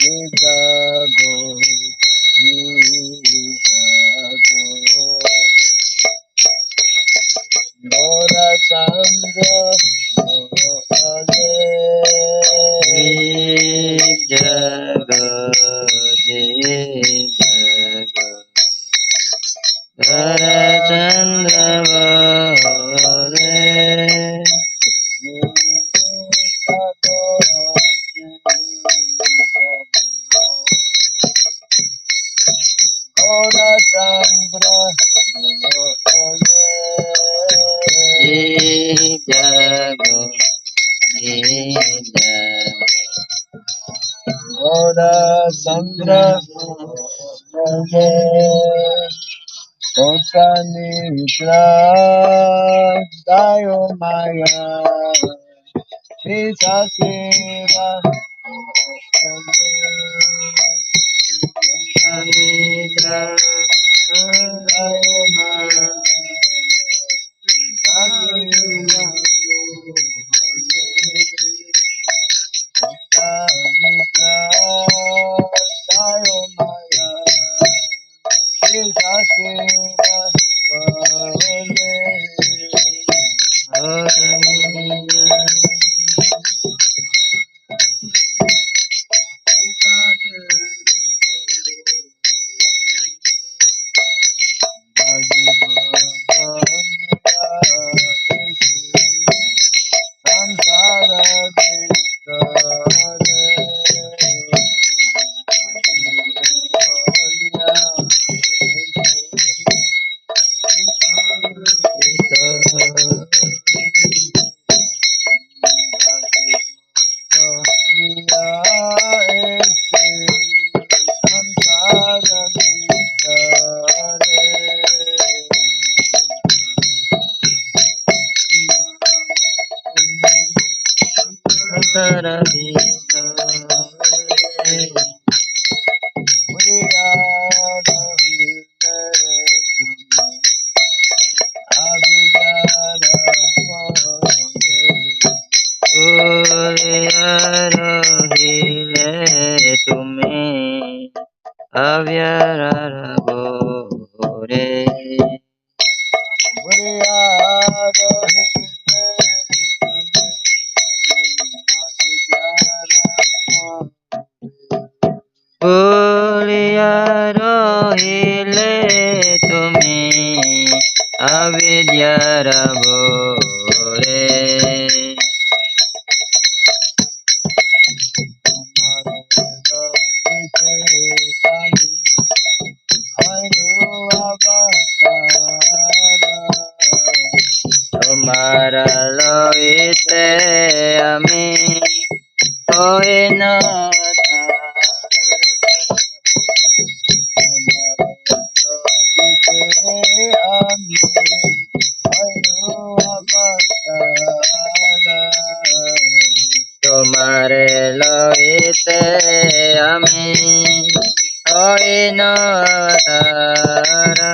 Jijago, Jijago, Gora Chandra, Jijago, Jijago, Gora Chandra Bole, Gora Chandra, Jijago, Jijago, Gora Chandra, Kota Nitra, Dayo Maya, Sita Sira, Nidra, Dayo Maya, Sita Sira, Kota Nitra, Dayo Maya, Sita Sira, Tomare loite ami oino tara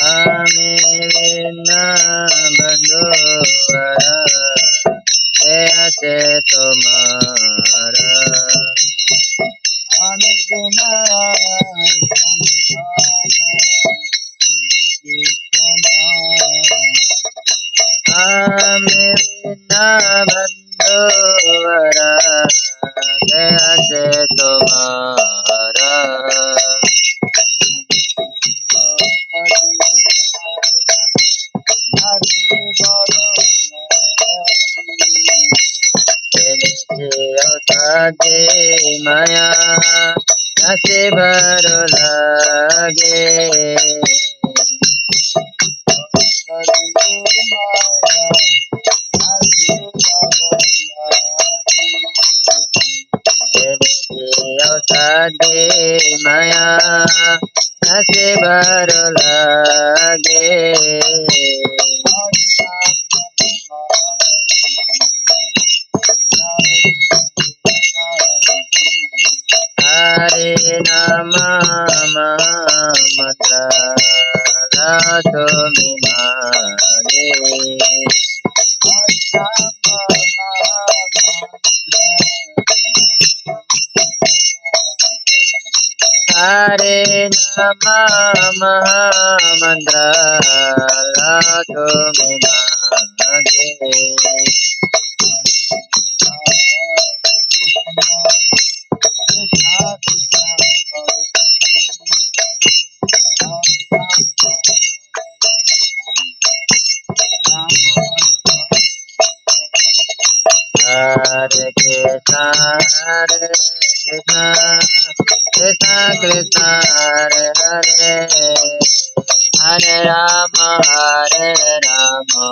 ami vina bandovara te tomara Amina bandovara te tomara Maya nase baro lage Maya nase baro lage Hare Nama Mantra Sumi Mage. Hare Nama Mahamandra Sumi Mage. Hare Krishna, Hare Krishna, Krishna Krishna, Hare Hare, Hare Rama, Hare Rama,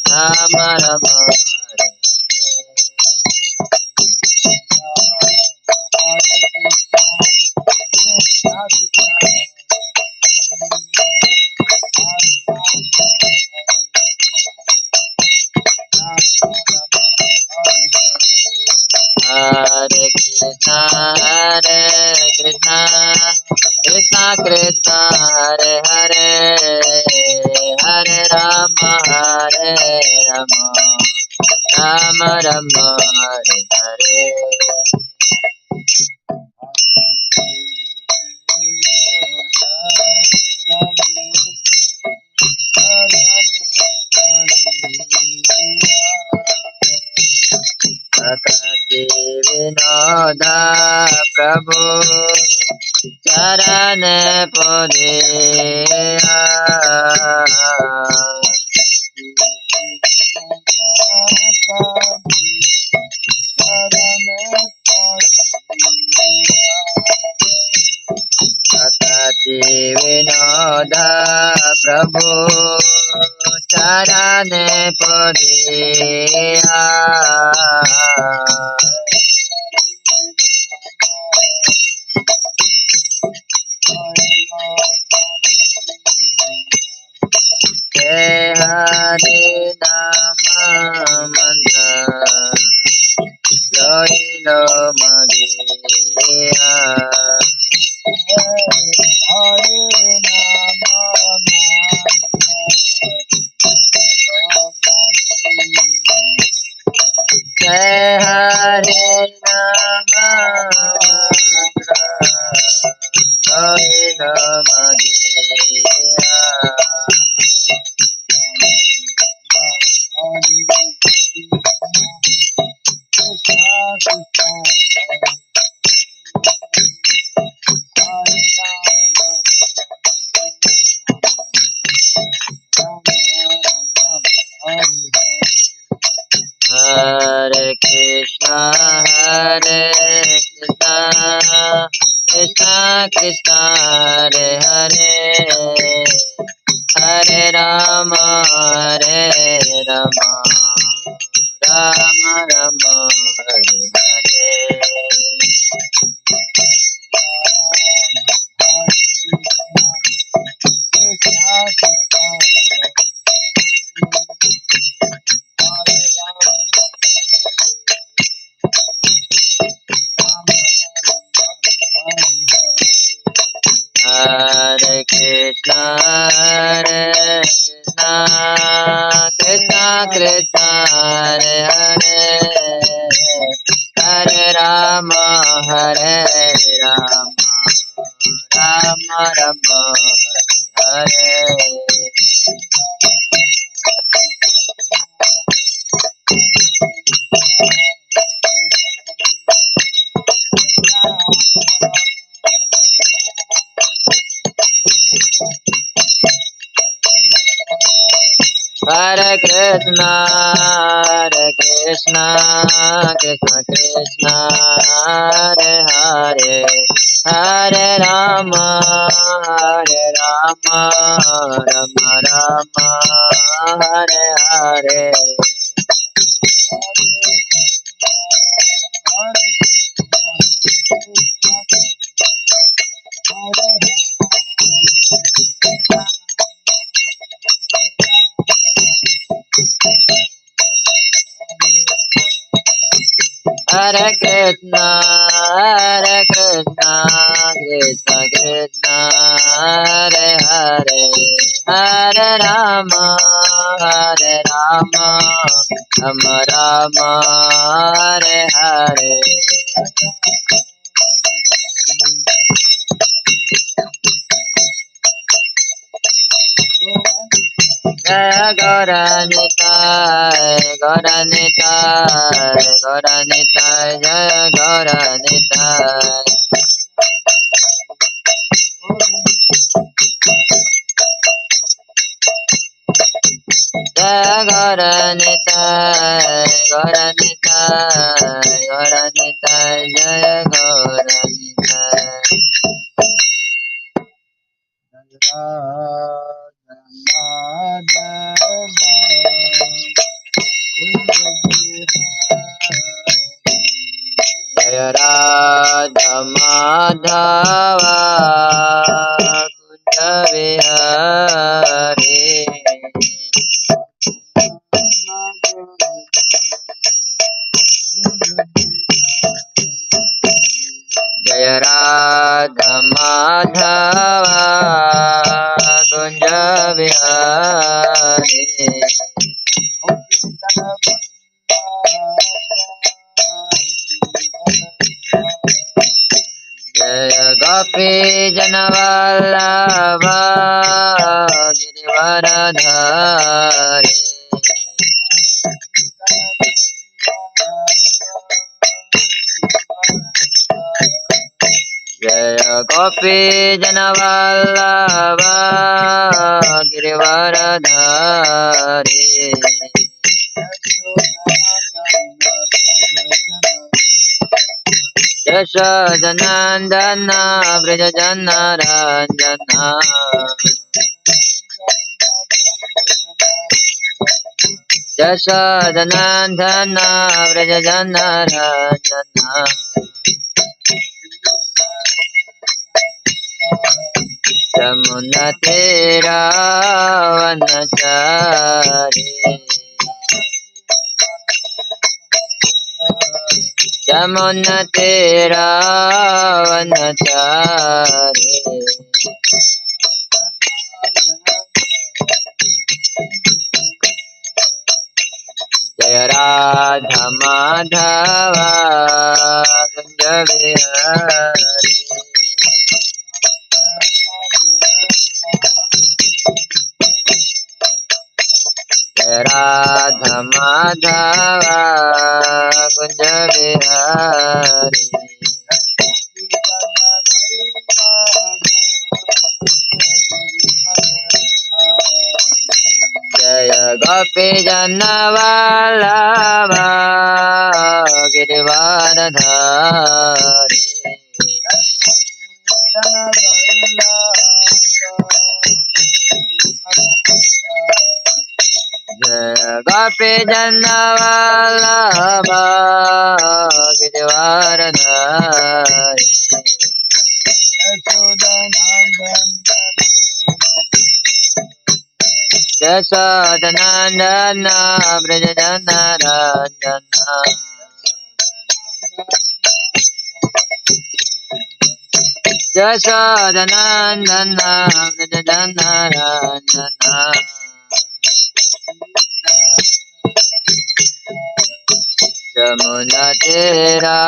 Rama Rama, Hare Hare Krishna, Hare Krishna, Krishna Krishna, Hare Hare, Hare Rama, Hare Rama, Rama Rama, Hare Hare. Bhakti Vinoda Prabhu Charan Podiya. Bhakti Vinoda Prabhu Charan Podiya. Hare Nama Mantra Loilo Magiya. Hare Nama Mantra Loilo Magiya. Hare Krishna, Hare Krishna, Krishna Krishna, Hare Hare, Hare Rama, Hare Rama, Rama Rama, Hare Hare. Hare Krishna, Hare Krishna, Krishna Krishna, Hare Hare, Hare Rama, Hare Rama, Rama Rama, Hare Hare. Hare Krishna, Krishna Krishna, Hare Hare, Hare Rama, Rama Rama, Hare Hare. Hare Krishna, Krishna Krishna, Hare Hare, Hare Rama, Hare Rama, Rama Rama, Hare Hare. Jaya Gauranitai, Gauranitai, Gauranitai, Jaya Gauranitai. Jaya Gauranitai, Gauranitai, Gauranitai, Jaya Gauranitai. Jaya Radha Madhava Kunja Vihari. Jaya Radha Madhava Kunja Vihari. Jaya Gopi Janavallabha Girivaradhari. Jaya Gopi Janavallabha Girivaradhari. Yashodanandana Vrajajana Ranjana. Yashodanandana Vrajajana Ranjana. Yamuna Tira Vanachari. Yamuna Tira Vanachari. Jaya Radha Madhava Kunja Vihari. Jaya Radha Madhava Kunja Vihari. Jaya Gopi Janavallabha Girivaradhari. Jaya Gopi Janavallabha Girivaradhari. Yashodanandana Vrajajana Ranjana. Yashodanandana Vrajajana Ranjana. Jamuna Tira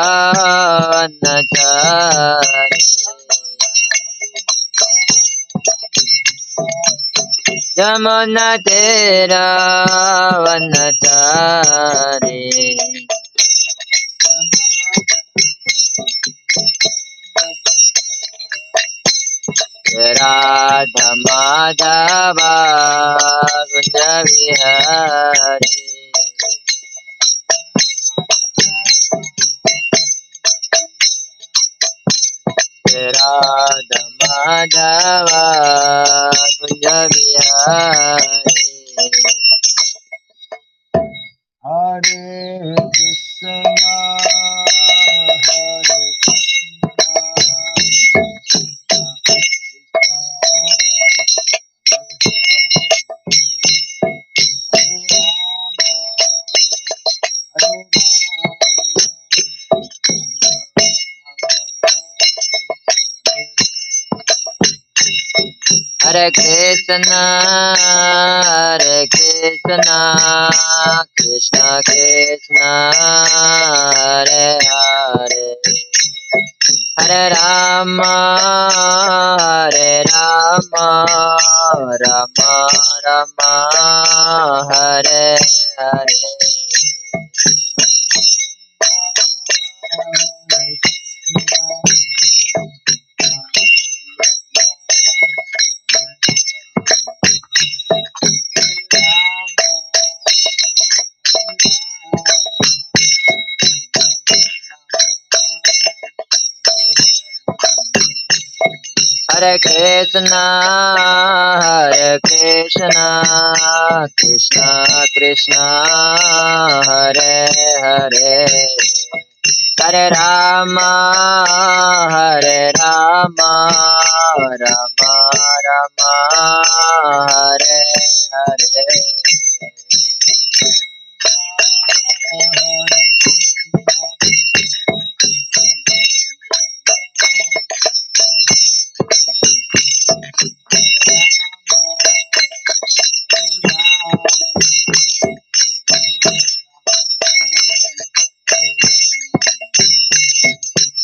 Vanachari. Jamuna Tira Vanachari. Radha Madhava Kunja Vihari. Radha Madhava Kunja Vihari. Hare Krishna, Hare Hare Krishna, Krishna Krishna, Hare Hare, Hare Rama, Rama Rama, Hare Hare. Hare Krishna, Krishna Krishna, Hare Hare, Hare Rama, Rama Rama, Hare Hare.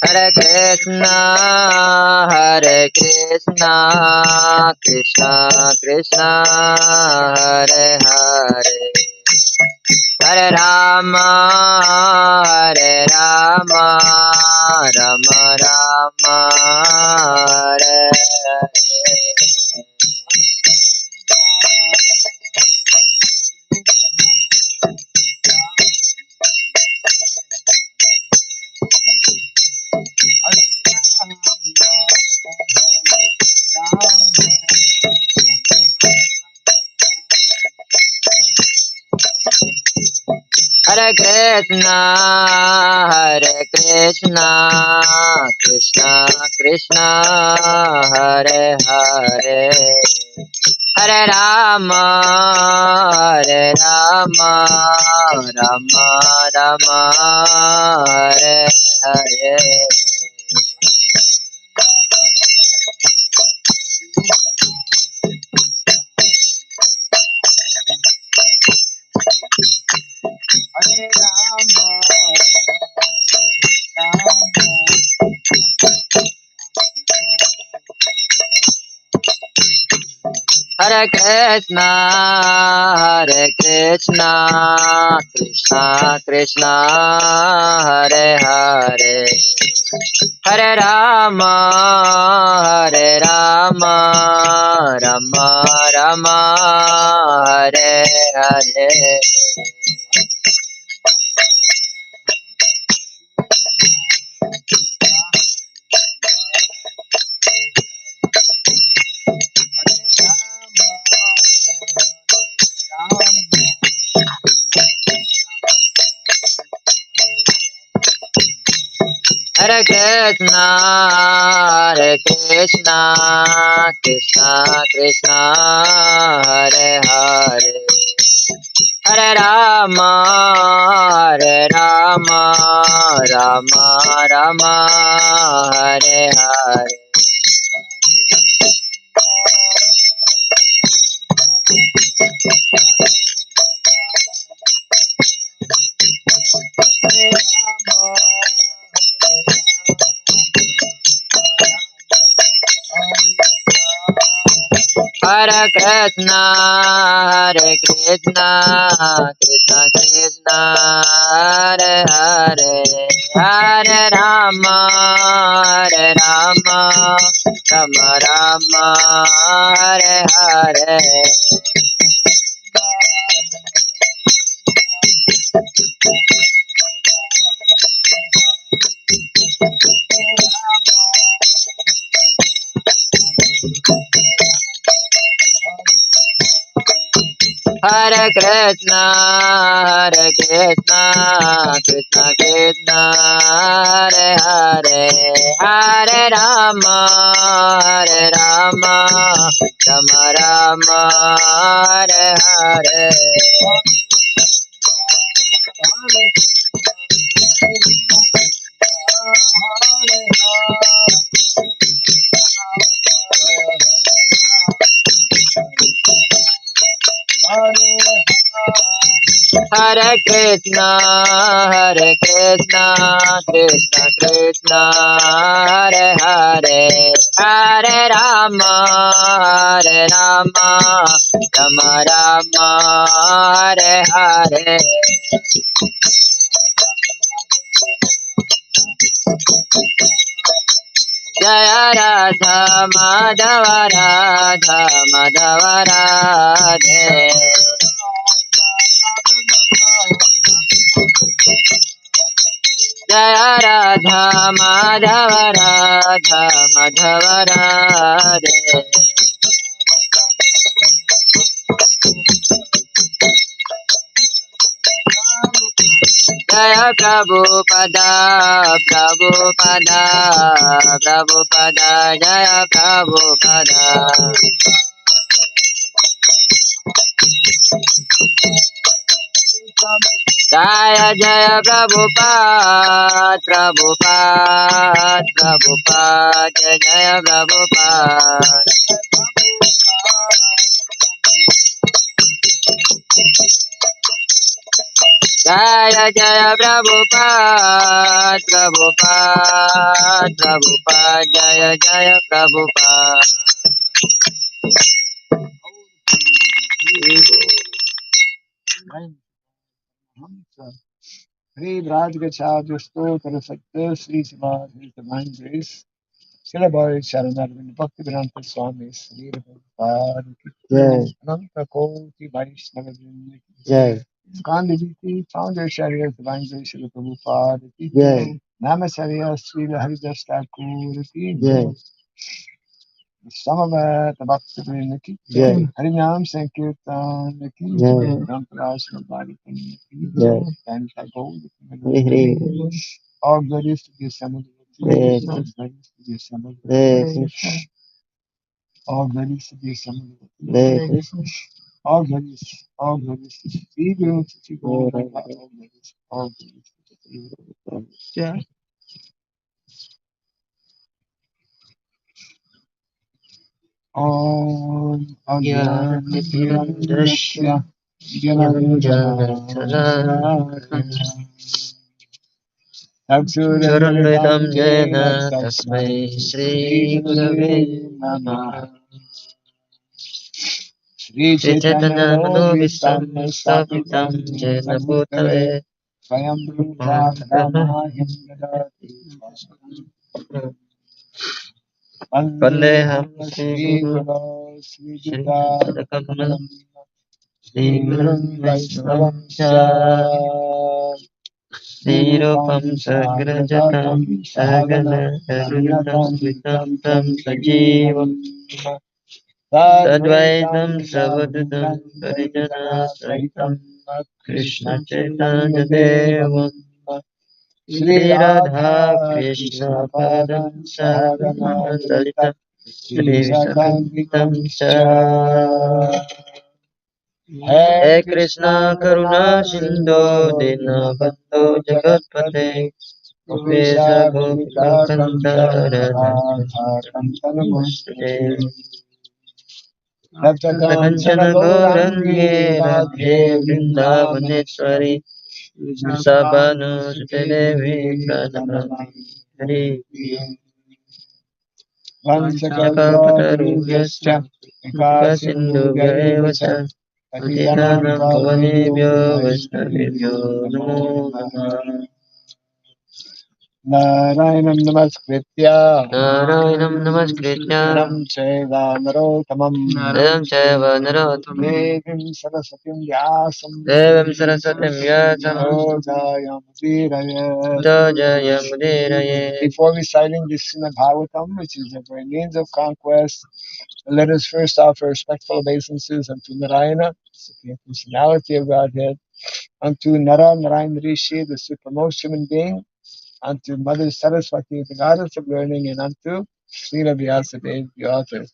Hare Krishna, Krishna Krishna, Hare Hare, Hare Rama, Rama Rama, Hare Hare. Hare Krishna, Krishna Krishna, Hare Hare, Hare Rama, Rama Rama, Hare Hare. Hare Krishna, Krishna Krishna, Hare Hare, Hare Rama, Rama Rama, Hare Hare. Hare Krishna, Krishna Krishna, Hare Hare, Hare Rama, Rama Rama, Hare Hare. Hare Krishna, Krishna Krishna, Hare Hare, Hare Rama, Rama Rama, Hare Hare. Hare Krishna, Krishna Krishna, Hare Hare, Hare Rama, Rama Rama, Hare Hare. Hare Krishna, Krishna Krishna, Hare Hare, Hare Rama, Rama Rama, Hare Hare. Jaya Radha Madhava Radha Madhava Radhe. Jaya Radha Madhava Radha Madhava Radhe. Jaya Prabhupada, Prabhupada, Prabhupada, Jaya Prabhupada. Jaya Jaya Prabhupada, Prabhupada, Prabhupada, Jaya Jaya Prabhupada. Jaya Jaya Prabhupada, Prabhupada, Prabhupada, Jaya Jaya Prabhupada. Hare Braj Gachadya Stotra Sakta Sri Srimad His Divine Grace Srila Bhai Charanarvind Bhakti Vedanta Swami Sri Prabhupada Ki Jai Ananta Koti Vaishnavavrind Ki Jai Gandhi Founder Shariyas Divine Grace Srila Prabhupada Ki Jai Namacharya Srila Haridas Thakur Ki Jai Samavat Bhaktivinoda Ki Jai Harinam Sankirtan Ki Jai Ramprasna Bhagavatam Ki Jai and Tagore all glories to be assembled all glories to be assembled all glories to be assembled all glories to be good to go all glories to be good. Yeah. Om Ajnanatimirandasya Gyananjana Chaksuranvitam Jena Tasmai Shri Gurave Namaha Shri Chaitanya Manovistam Stapitam Jena Bhutale Swayam Rupa Kadamahyam Dadati Vandeham Shri Guru Shri Juta Kamalam Shri Gurun Vaishnavam Cha Nirupam Sagrajatam Sagana Karunatam Vitam Tam Sajivam Sadvaitam Savadutam Parijana Sahitam Krishna Chaitanya Devam Shri Radha Krishna Padam Sahagana Lalita Shri Visakantam Cha He Krishna Karuna Sindhu Dinabandhu Jagatpate Gopesha Gopika Kanta Radha Kantana Mustade Rapta Kanchana Gaurangi Radhe Vrindavaneshwari Sabanu Devi Pranamami Hari Vanchakapatarubhyascha Vika Sindhu Vyaevacha Patitanam Pavanebhyo Vaishnavibhyo Namo Namah Narayanam Namaskritya Naram Chaiva Narottamam Devim Saraswatim Vyasam Jayam Udiraye. Before reciting the Srimad Bhagavatam, which is the very means of conquest, let us first offer respectful obeisances unto Narayana, the Supreme Personality of Godhead, unto Nara Narayan Rishi, the supremmost human being, unto Mother Saraswati, the goddess of learning, and unto Srila Vyasadeva, the author.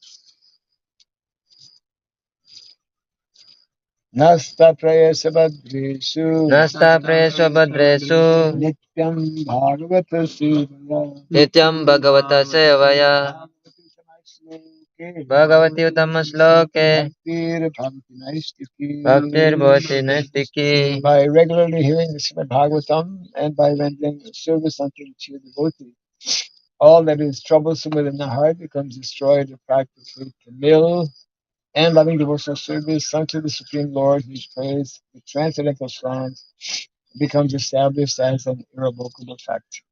Nasta Prayasa Badreshu Nityam Bhagavata Sevaya Bhagavati Uttama Sloke Bhaktir Bhavati Naistiki. By regularly hearing the Srimad Bhagavatam and by rendering service unto the true devotee, all that is troublesome within the heart becomes destroyed. The practice faith to mill and loving devotional service unto the Supreme Lord, whose praise with transcendental songs becomes established as an irrevocable fact.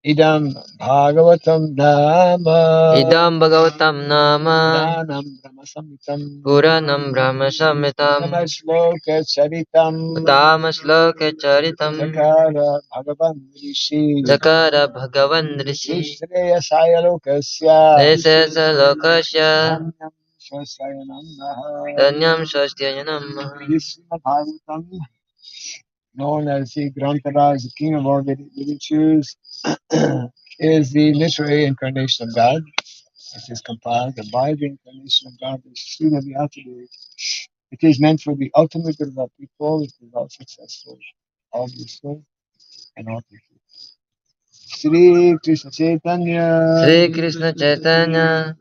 Idam Bhagavatam Nama Idam Bhagavatam Nama Puranam Brahmasamitam Puranam Brahma Samhitam Uttama Charitam Uttama Sloka Charitam Sakara Bhagavan Rishi Zakara Bhagavan Rishi Shreyasaya Sayalokasya Nesesa Lokasya Dhanyam Swasayanam Naha. Danyam Shastyanam. This Srimad Bhagavatam, known as the Grantaraj, the king of all literatures, is the literary incarnation of God. It is compiled by the incarnation of God, the Srila Vyatadeva. It is meant for the ultimate good of all people. It is all successful, all useful, and all people. Sri Krishna Chaitanya, Sri Krishna Chaitanya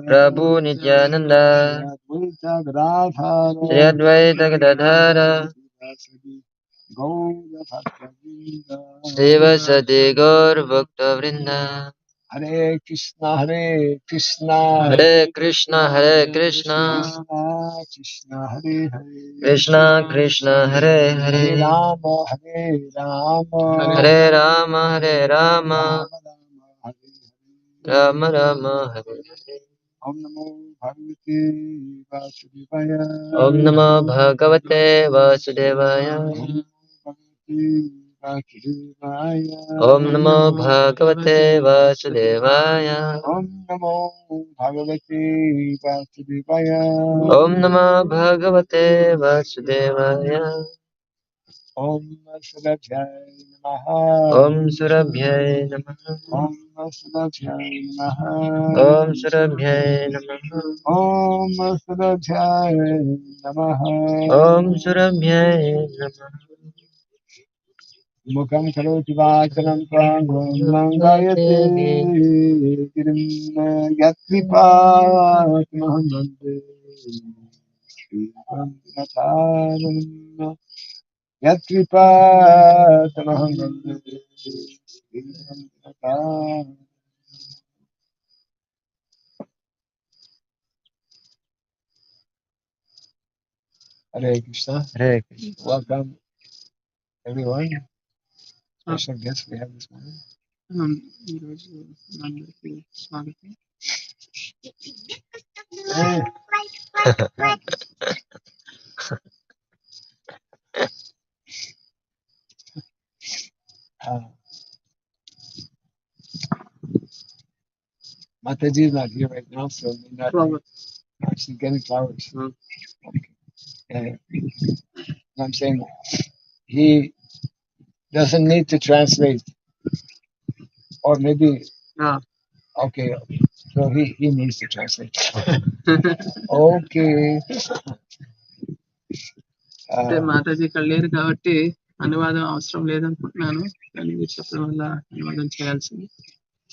Prabhu Nityananda Advaita Gadadhara, Sri Advaita Gadadhara Gaura Bhakta Vrinda. Srivasadi Gaur Bhakta Vrinda. Hare Krishna, Hare Krishna, Hare Krishna, Hare Krishna, Krishna Krishna, Hare Hare, Krishna Krishna, Hare Hare Hare, Rama, Hare Rama, Hare Rama, Hare Rama, Hare Hare. Rama Rama, Hare Hare. Om Namo Bhagavate Vasudevaya. Om Namo Bhagavate Vasudevaya. Om Namo Bhagavate Vasudevaya. Om Namo Bhagavate Vasudevaya. Om Namo Bhagavate Vasudevaya. Om Surabhyay Namaha. Om Surabhyay Namaha. Om Surabhyay Namaha. Om Surabhyay Namaha. Om Surabhyay Namaha. Om Surabhyay Namaha. Mukam karoti vachanam prangam mangayate girim yatripat mahamande Sriram yatripat mahamande Sriram. Hare Krishna. Hare Krishna. Welcome everyone. Special guest we have this morning. ఈరోజు అందరికీ స్వాగతం. Hey. Mataji is not here right now, so may not actually getting flowers. Okay. I'm saying he doesn't need to translate, or maybe okay. So he needs to translate. Okay. అంటే మాతాజీ ఇక్కడ లేరు కాబట్టి అనువాదం అవసరం లేదనుకుంటున్నాను, కానీ మీరు చెప్పడం వల్ల అనువాదం చేయాల్సింది.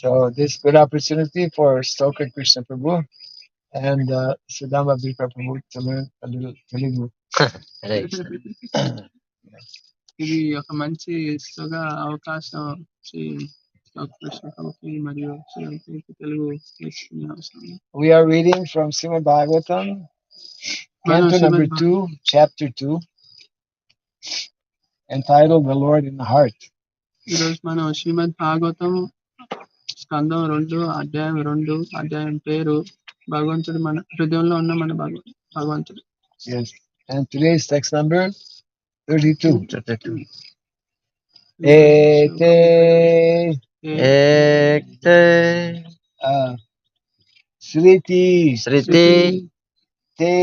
So this good opportunity for Stoker Krishna Prabhu and Sudama Bhikra Prabhu to learn a little Telugu. Hare Krishna. ఇది ఒక మంచి సుగా అవకాశం శ్రీ కృష్ణ ప్రభుకి మరియు శ్రీ అంతకి తెలుగు నేర్చుకునే అవసరం. We are reading from Srimad Bhagavatam, Canto number 2, chapter 2, entitled The Lord in the Heart. ఈరోజు మనం శ్రీమద్ భాగవతం స్కందం 2 అధ్యాయం 2 అధ్యాయం పేరు భగవంతుడు మన హృదయంలో ఉన్న మన భగవంతుడు. Yes. And today's text number 32. Ekte Ekte Sriti Sriti Te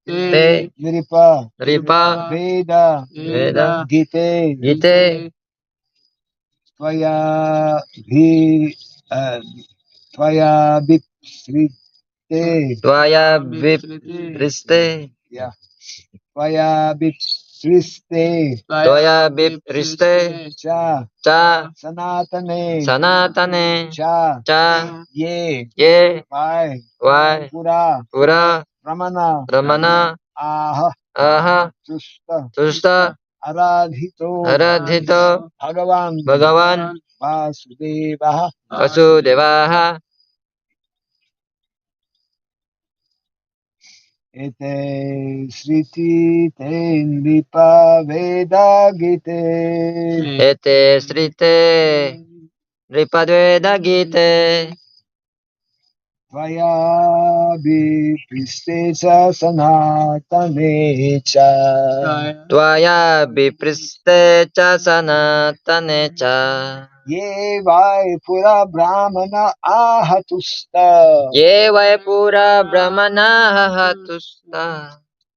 Te Nripa Ripa Veda Veda Gite Gite Tvaya Bip Srite Tvaya Vipriste yeah Tvaya Bip सृष्टे त्वया विपृष्टे च च सनातने सनातने च च ये ये वाय वाय पुरा पुरा रमना रमना आह आह तुष्ट तुष्ट आराधितो आराधितो भगवान भगवान् वासुदेवः वसुदेवः एते श्रुति ते नृप वेदगीते एते श्रिते नृपद्वेदगीते त्वया विपृष्टे च सनातने च त्वया विपृष्टे च सनातने च ये वाय पुरा ब्राह्मण आहतुस्त ये वै पुरा ब्रह्मणाः तुष्ट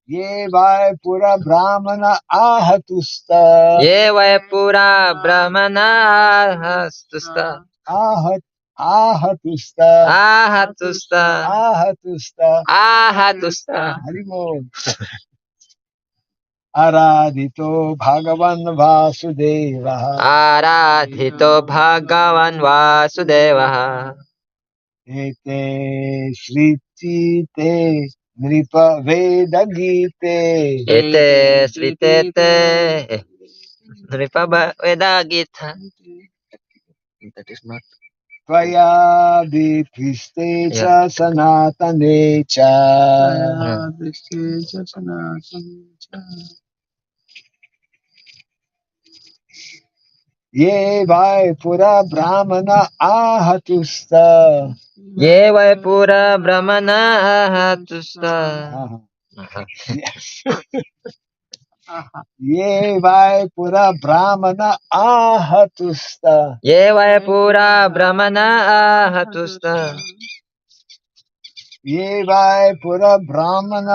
ये वाय पुरा ब्राह्मण आहतुस्त ये वै पुरा ब्रह्मणाः तुष्ट आहतुस्त आहतुष्ट आहतुस्त आहतुष्ट हरि बोल आराधितो भगवान् वासुदेवः आराधितो भगवान् वासुदेवः एते श्रीचिते नृप वेदगीते एते श्रितेते नृपवेदगीता that is not त्वया विपृष्टे च सनातने च ये वाय पुरा ब्राह्मण आहतुस्त ये वै पुरा ब्रह्मणाः तुष्ट ये वाय पुरा ब्राह्मण आहतुस्त ये वै पुरा ब्रह्मणाः तुष्ट ये वाय पुरा ब्राह्मण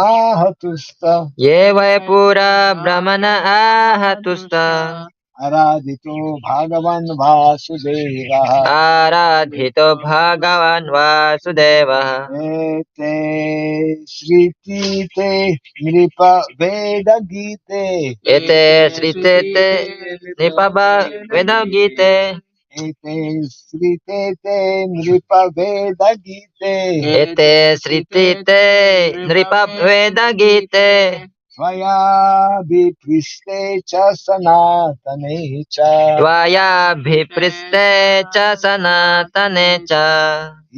आहतुस्त ये वै पुरा ब्रह्मणाः तुष्ट आराधितो भगवान् वासुदेवः आराधितो भगवान् वासुदेवः एते श्रुतिते नृप वेदगीते एते श्रितेते नृपवेदगीते एते श्रुतेते नृप वेदगीते एते श्रितेते नृपवेदगीते त्वया विपृष्टे च सनातने च त्वया विपृष्टे च सनातने च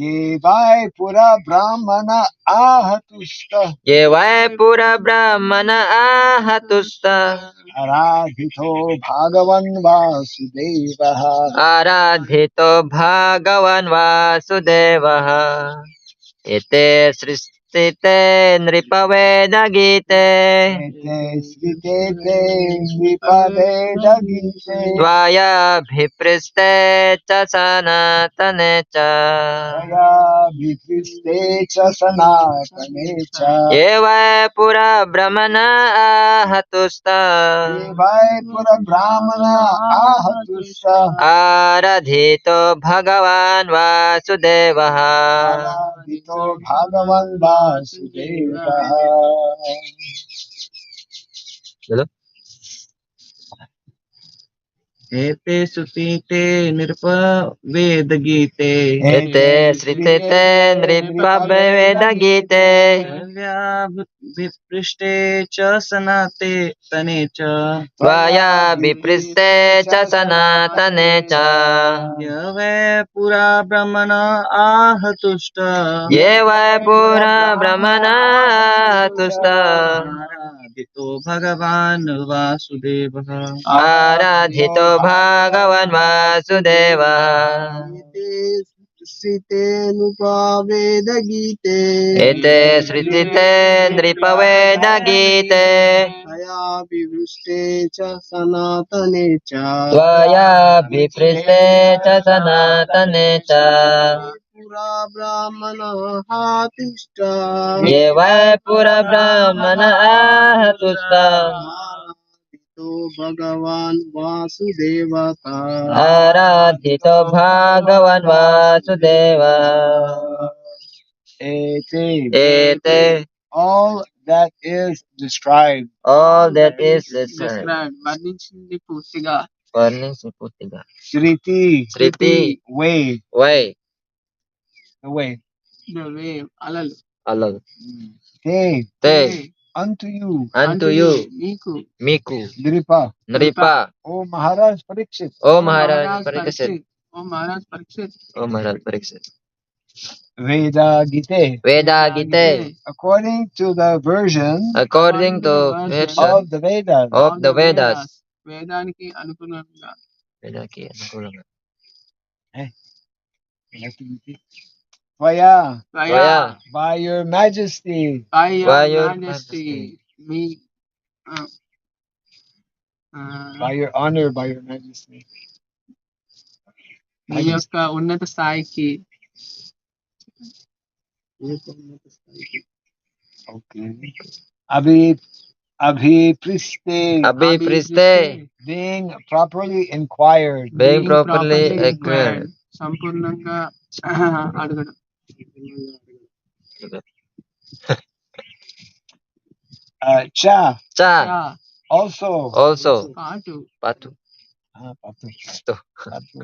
ये वाय पुरा ब्राह्मण आहतुस्त ये वै पुरा ब्राह्मण आहतुष्ट आराधितो भगवन् वासुदेवः आराधितो भगवान् वासुदेवः एते सृष्टिते नृपवेदगीते एते श्रुतेते नृपवेदगीते त्वया विपृष्टे च सनातने च त्वया विपृष्टे च सनातने च ये वै पुरा ब्रह्मण आहतुष्ट ये वाय पुरा ब्राह्मण आहतुस्त आराधितो भगवान् वासुदेवः आराधितो भगवन् वासुदेवः चलो एते श्रुतिते नृपवेदगीते एते श्रितेते नृपवेदगीते विपृष्टे च सनातने च त्वया विपृष्टे च सनातने च य वै पुरा ब्रह्मण आहतुष्ट ये वै पुरा ब्रह्मणाः तुष्ट आराधितो भगवान् वासुदेवः आराधितो भगवान् वासुदेवः श्रुतेनुपवेदगीते एते श्रुतिते नृपवेदगीते त्वया विवृष्टे च सनातने च त्वया विपृष्टे च सनातने च पुरा ब्राह्मणः तुष्ट ये वै पुरा ब्राह्मणाः तुष्ट आराधितो भगवान् वासुदेवता आराधितो भगवान् वासुदेवः एते एते all that is described. All that is described. described వర్ణించింది పూర్తిగా వర్ణించి పూర్తిగా. Sriti, Shruti wave, why the wave. the wave అలలు అలలు. Te, తే unto you, అంటూ యు నీకు మీకు. Dripa. నృప O Maharaj Parikshit, ఓ మహారాజ్ పరీక్షిత్. ఓ మహారాజ్ పరీక్షిత్ ఓ మహారాజ్ పరీక్షిత్. Veda Gite. వేదా గీతే According to the version according to of the Vedas, of the Vedas. వేదానికి అనుగుణంగా వేదాకి అనుకూలంగా. Tvaya, త్వయా by your majesty, by By your your majesty me by your honor, by your majesty. మీ యొక్క ఉన్నత స్థాయికి Okay. Abhipriste, అభిప్రిస్తే being properly inquired. being properly acquired. సంపూర్ణంగా అడగడం Cha, చా also. Also పాటు పాటు. Patu. తో. Patu.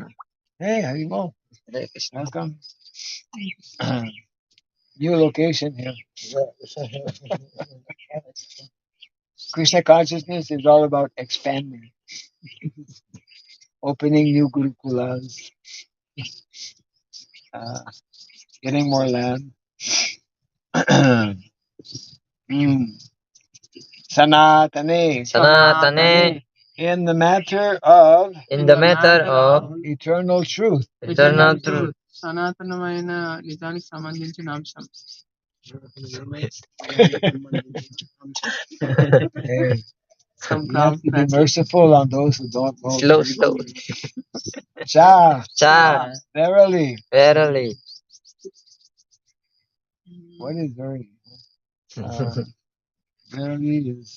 Hey, Harimo, Hare Krishna. welcome. New location here. Krishna consciousness is all about expanding, opening new gurukulas, getting more land. Sanatane, సనాతనే in the matter of in the matter of eternal truth. eternal truth. సనాతనమైన నిజానికి సంబంధించిన అంశం Hey, Some you have to be crowd merciful on those who don't know. Slow. Cha, చా verily. వేరలీ. What is verily? Verily is.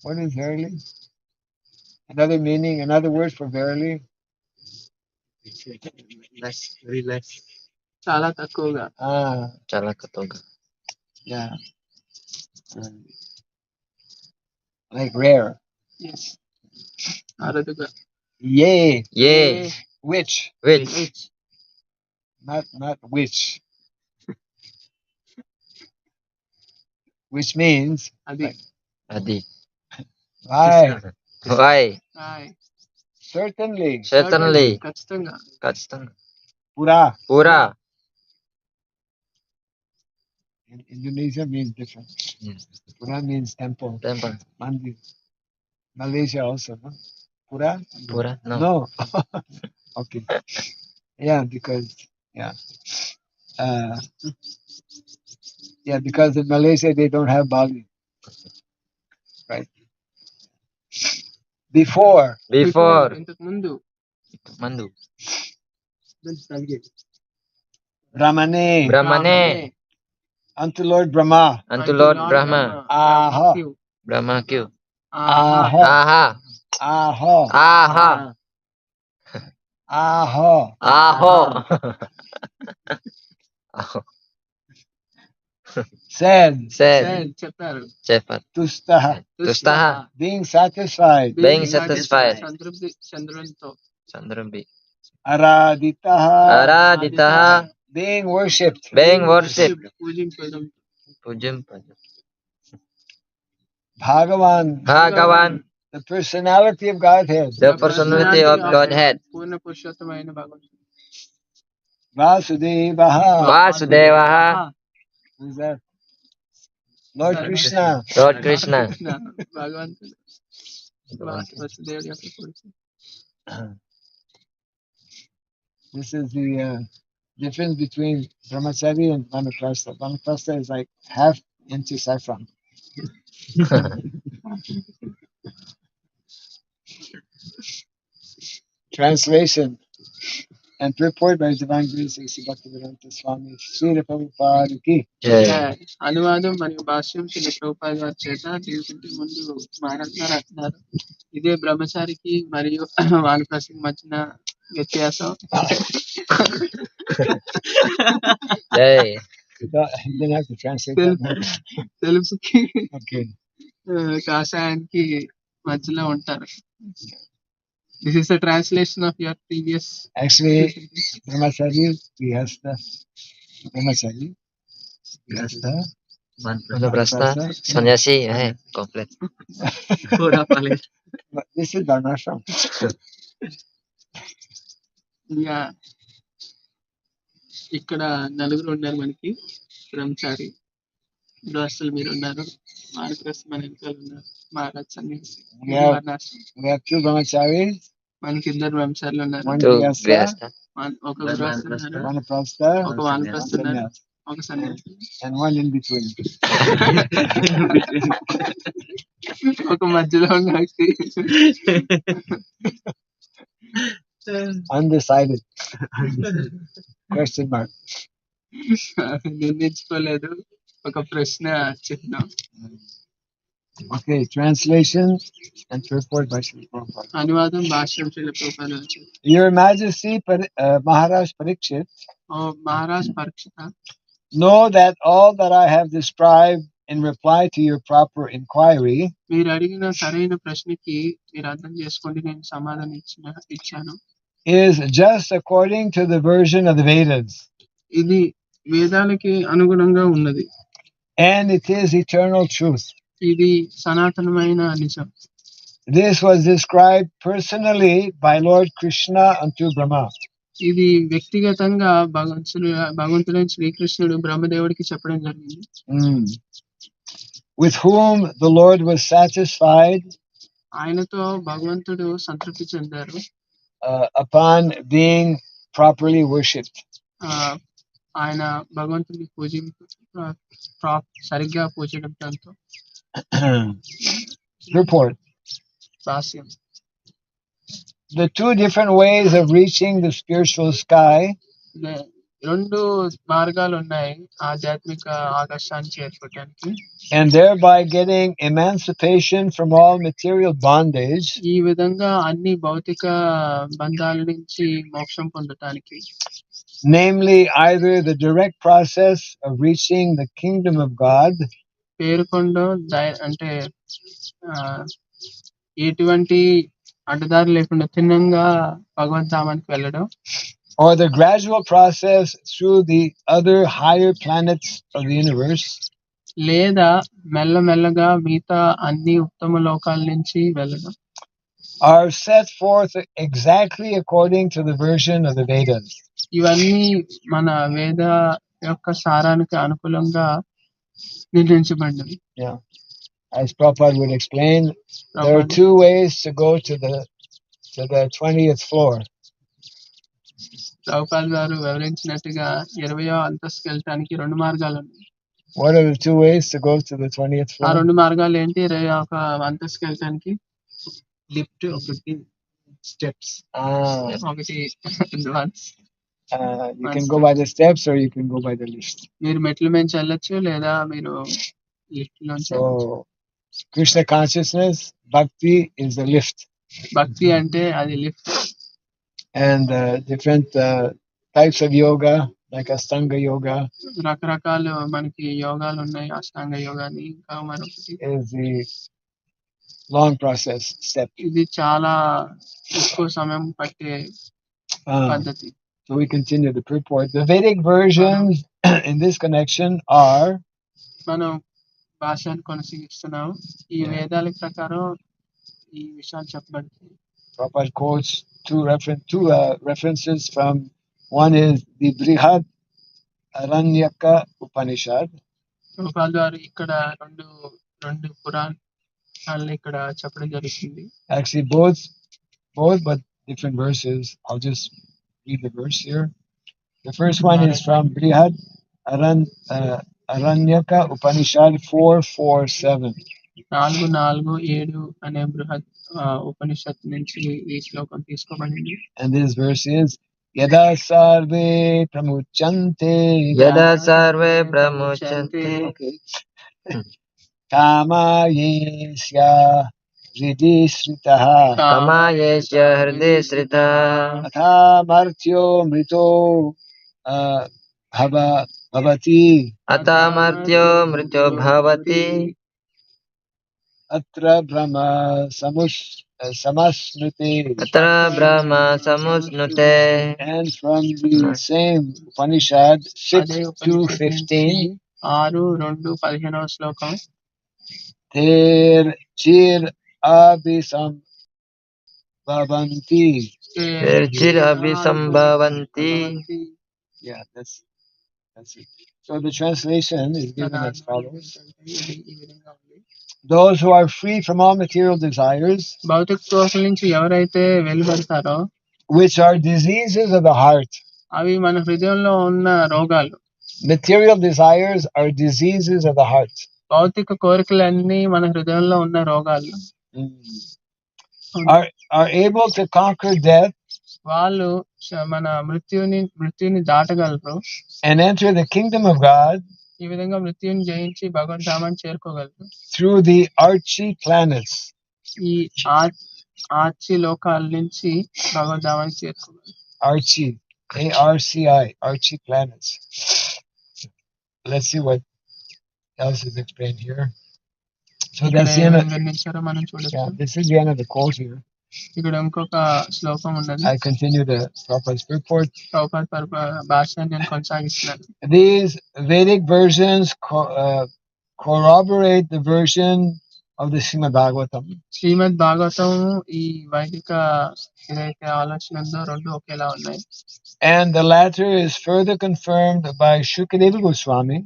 What is verily? Another meaning, another word for verily? very less. చాలా తక్కువగా చాలా తక్కువగా. Yeah. Like rare. yes అరుదుగా Yea, A which, which not which. Which means అది అది. why? Why Certainly. certainly ఖచ్చితంగా ఖచ్చితంగా. Pura. పూరా In Indonesia means different. Pura means temple. Temple. Mandir. Malaysia also, no? Pura? పూరా no. No. Okay. Yeah, because yeah. Yeah, because in Malaysia they don't have Bali. Right. Before. Before ఇంతకు ముందు మందు. Brahmane. బ్రహ్మనే Unto Lord Brahma. అంటూ lord బ్రహ్మ. Aha. బ్రహ్మక్యు. Aha. ఆహా Aha. ఆహా Aha. ఆహో. Said. చెప్పారు చెప్పారు. Tustaha. తుస్తః Being satisfied. being satisfied. సంతృప్తి చంద్రునితో చంద్రుంబి. Araditaha. ఆరాధితః Being worshipped. being worshipped. పూజించడం పూజింపదు. Bhagavan. Bhagavan The personality of Godhead. the personality of Godhead. పూర్ణ పురుషోత్తమైన భగవంతుడు Vasudevaha. వాసుదేవః Who's that? Lord Krishna. Lord Krishna. భగవంతుడు వసుదేవుడి యొక్క కొడుకు This is the difference between Brahmachari and Vanaprastha. Vanaprastha is like half into saffron. Translation. and purport by His Divine Grace A.C. Bhaktivedanta Swami Srila Prabhupada ki. Jai. అనువాదం మరియు భాష్యం శ్రీ ప్రభుపాద గారి చేత దీనికంటే ముందు మహారాజ్ గారు అంటున్నారు. ఇదే బ్రహ్మచారికి మరియు వానప్రస్థకి మధ్యన వ్యత్యాసం. Jai. You didn't have to translate that. తెలుపుకి Okay. కాషాయానికి మధ్యలో ఉంటారు. This is a translation of your previous. Actually, Brahmachari, Grihastha, Brahmachari, Grihastha, Vanaprastha, Sannyasi है complete. కూడా పలేదు. but this is Dharmashram. ఇంకా ఇక్కడ నలుగురు ఉన్నారు మనకి. బ్రహ్మచారి గృహస్థులు మీరు ఉన్నారు, వానప్రస్థ మన వెనకాల ఉన్నారు, మహారాజ్ సన్యాసి Yeah. వర్ణాశ్రమం. We have two brahmacharis, మనకి ఇద్దరు బ్రహ్మచారులు ఉన్నారు, one Two grihastha, Grihastha. ఒక గృహస్థులు ఉన్నారు, one prastha, ఒక one వానప్రస్థ ఉన్నారు, sannyas, ఒక సన్యాసి, and one in between. ఒక మధ్యలో ఉన్న వ్యక్తి. Undecided. Question mark. నిర్ణయించుకోలేదు, ఒక ప్రశ్న చిహ్నం. Okay, translation and purport by Srila Prabhupada. అనువాదం భాష్యం శ్రీ ప్రభుపాద గారి చేత. Your Majesty, Maharaj Parikshit, ఓ Maharaj Parikshit, know that all that I have described in reply to your proper inquiry మీరు అడిగిన సరైన ప్రశ్నకి మీరు అర్థం చేసుకోండి, నేను సమాధానం ఇచ్చాను. is just according to the version of the Vedas, ఇది వేదాలకి అనుగుణంగా ఉన్నది, and it is eternal truth. ఇది సనాతనమైన నిజం. This was described personally by Lord Krishna unto Brahma. ఇది వ్యక్తిగతంగా భగవంతుడైన శ్రీకృష్ణుడు బ్రహ్మదేవుడికి చెప్పడం జరిగింది. With whom the Lord was satisfied ఆయనతో భగవంతుడు సంతృప్తి చెందారు upon being properly worshipped. ఆయన భగవంతుని సరిగ్గా పూజించడంతో. Report. Bhashyam. The two different ways of reaching the spiritual sky రెండు మార్గాలు ఉన్నాయి ఆధ్యాత్మిక ఆకాశాన్ని చేరుకోవడానికి, and thereby getting emancipation from all material bondage, ఈ విధంగా అన్ని భౌతిక బంధాల నుంచి మోక్షం పొందటానికి. namely either the direct process of reaching the kingdom of God పేరుకొండ అంటే ఎటువంటి అడ్డదారి లేకుండా తిన్నంగా భగవంతామానికి వెళ్ళడం, or the gradual process through the other higher planets of the universe, లేదా మెల్లమెల్లగా మిగతా అన్ని ఉత్తమ లోకాల నుంచి వెళ్ళడం, are set forth exactly according to the version of the Vedas. ఇవన్నీ మన వేద యొక్క సారానికి అనుకూలంగా నిర్ణయించబడినవి. Yeah. As Prabhupada would explain, there are two ways to go to the 20th floor. Prabhupada గారు వివరించినట్టుగా 20వ అంతస్తుకి వెళ్ళటానికి రెండు మార్గాలు ఉన్నాయి. What are the two ways to go to the 20th ఆ floor? రెండు మార్గాలు ఏంటి? 21వ అంతస్తుకి వెళ్ళటానికి లిఫ్ట్, ఒకటి స్టెప్స్, ఒకటి advance. You can go by the steps or you can go by the lift. మీరు మెట్ల నుంచి వెళ్ళొచ్చు లేదా మీరు లిఫ్ట్ లోంచి. So Krishna consciousness, bhakti is the lift. భక్తి అంటే అది lift. And different types of yoga, like Astanga yoga, రకరకాల మనకి యోగాలు ఉన్నాయి, అష్టాంగ యోగాని, ఇంకా మరొకటి is the long process step. ఇది చాలా ఎక్కువ సమయం పట్టే పద్ధతి. So we continue the purport. The Vedic versions in this connection are. మనం భాషను కొనసాగిస్తున్నాం. ఈ వేదాల ప్రకారం ఈ విషయాలు చెప్పబడుతుంది. Prabhupada quotes two references from. One is the Brihad Aranyaka Upanishad. Prabhupada గారు ఇక్కడ రెండు పురాణాలు ఇక్కడ చెప్పడం జరుగుతుంది. Actually, both, but different verses. I'll just read the verse here. The first one is from Brihad Aranyaka Upanishad 4:4-7. 4:4-7 అనే బృహత్ ఉపనిషత్తు నుంచి ఈ శ్లోకం తీసుకోబడింది. And this verse is, Yada sarve pramuchante. Yada sarve pramuchante. Okay. Kama yesya hridhi sritaha. Kama yesya hridhi srita. Atha martyo mrito bhavati. Atamartyo mrityo bhavati. Atra brahma samasnute. Atra brahma samusnute. And from the same Upanishad 6:15, 6:2:15 శ్లోకం. Ter chir abhisam bhavanti. Virchir abhisambhavanti. Yeah, that's it. So the translation is given as follows. Those who are free from all material desires, భౌతిక కోరికల నుంచి ఎవరైతే వెలువడతారో which are diseases of the heart. అవి మన హృదయంలో ఉన్న రోగాలు. Material desires are diseases of the heart. భౌతిక కోరికలన్నీ మన హృదయంలో ఉన్న రోగాలు. Are able to conquer death వాళ్ళు మన మృత్యుని దాటగలరు. and enter the kingdom of God ఈ విధంగా మృత్యుని జయించి భగవంతామాన్ని చేరుకోగలరు. through the Archie planets. ఈ ఆర్చి లోకాల నుంచి భగవంతామాన్ని చేరుకోగలరు. Archie, ARCI, Archie planets. Let's see what else is explained here. So that's the end of, మనం చూడొచ్చు. yeah, this is the end of the quote here. ఇక్కడ ఇంకొక శ్లోకం ఉన్నది. I continue the Prabhupada's purport. Prabhupada భాషను నేను కొనసాగిస్తున్నాను. These Vedic versions corroborate the version of the Srimad Bhagavatam. శ్రీమద్ భాగవతం ఈ వైదిక ఏదైతే ఆలోచన ఉందో రెండు ఒకేలా ఉన్నాయి. And the latter is further confirmed by Shukadeva Goswami.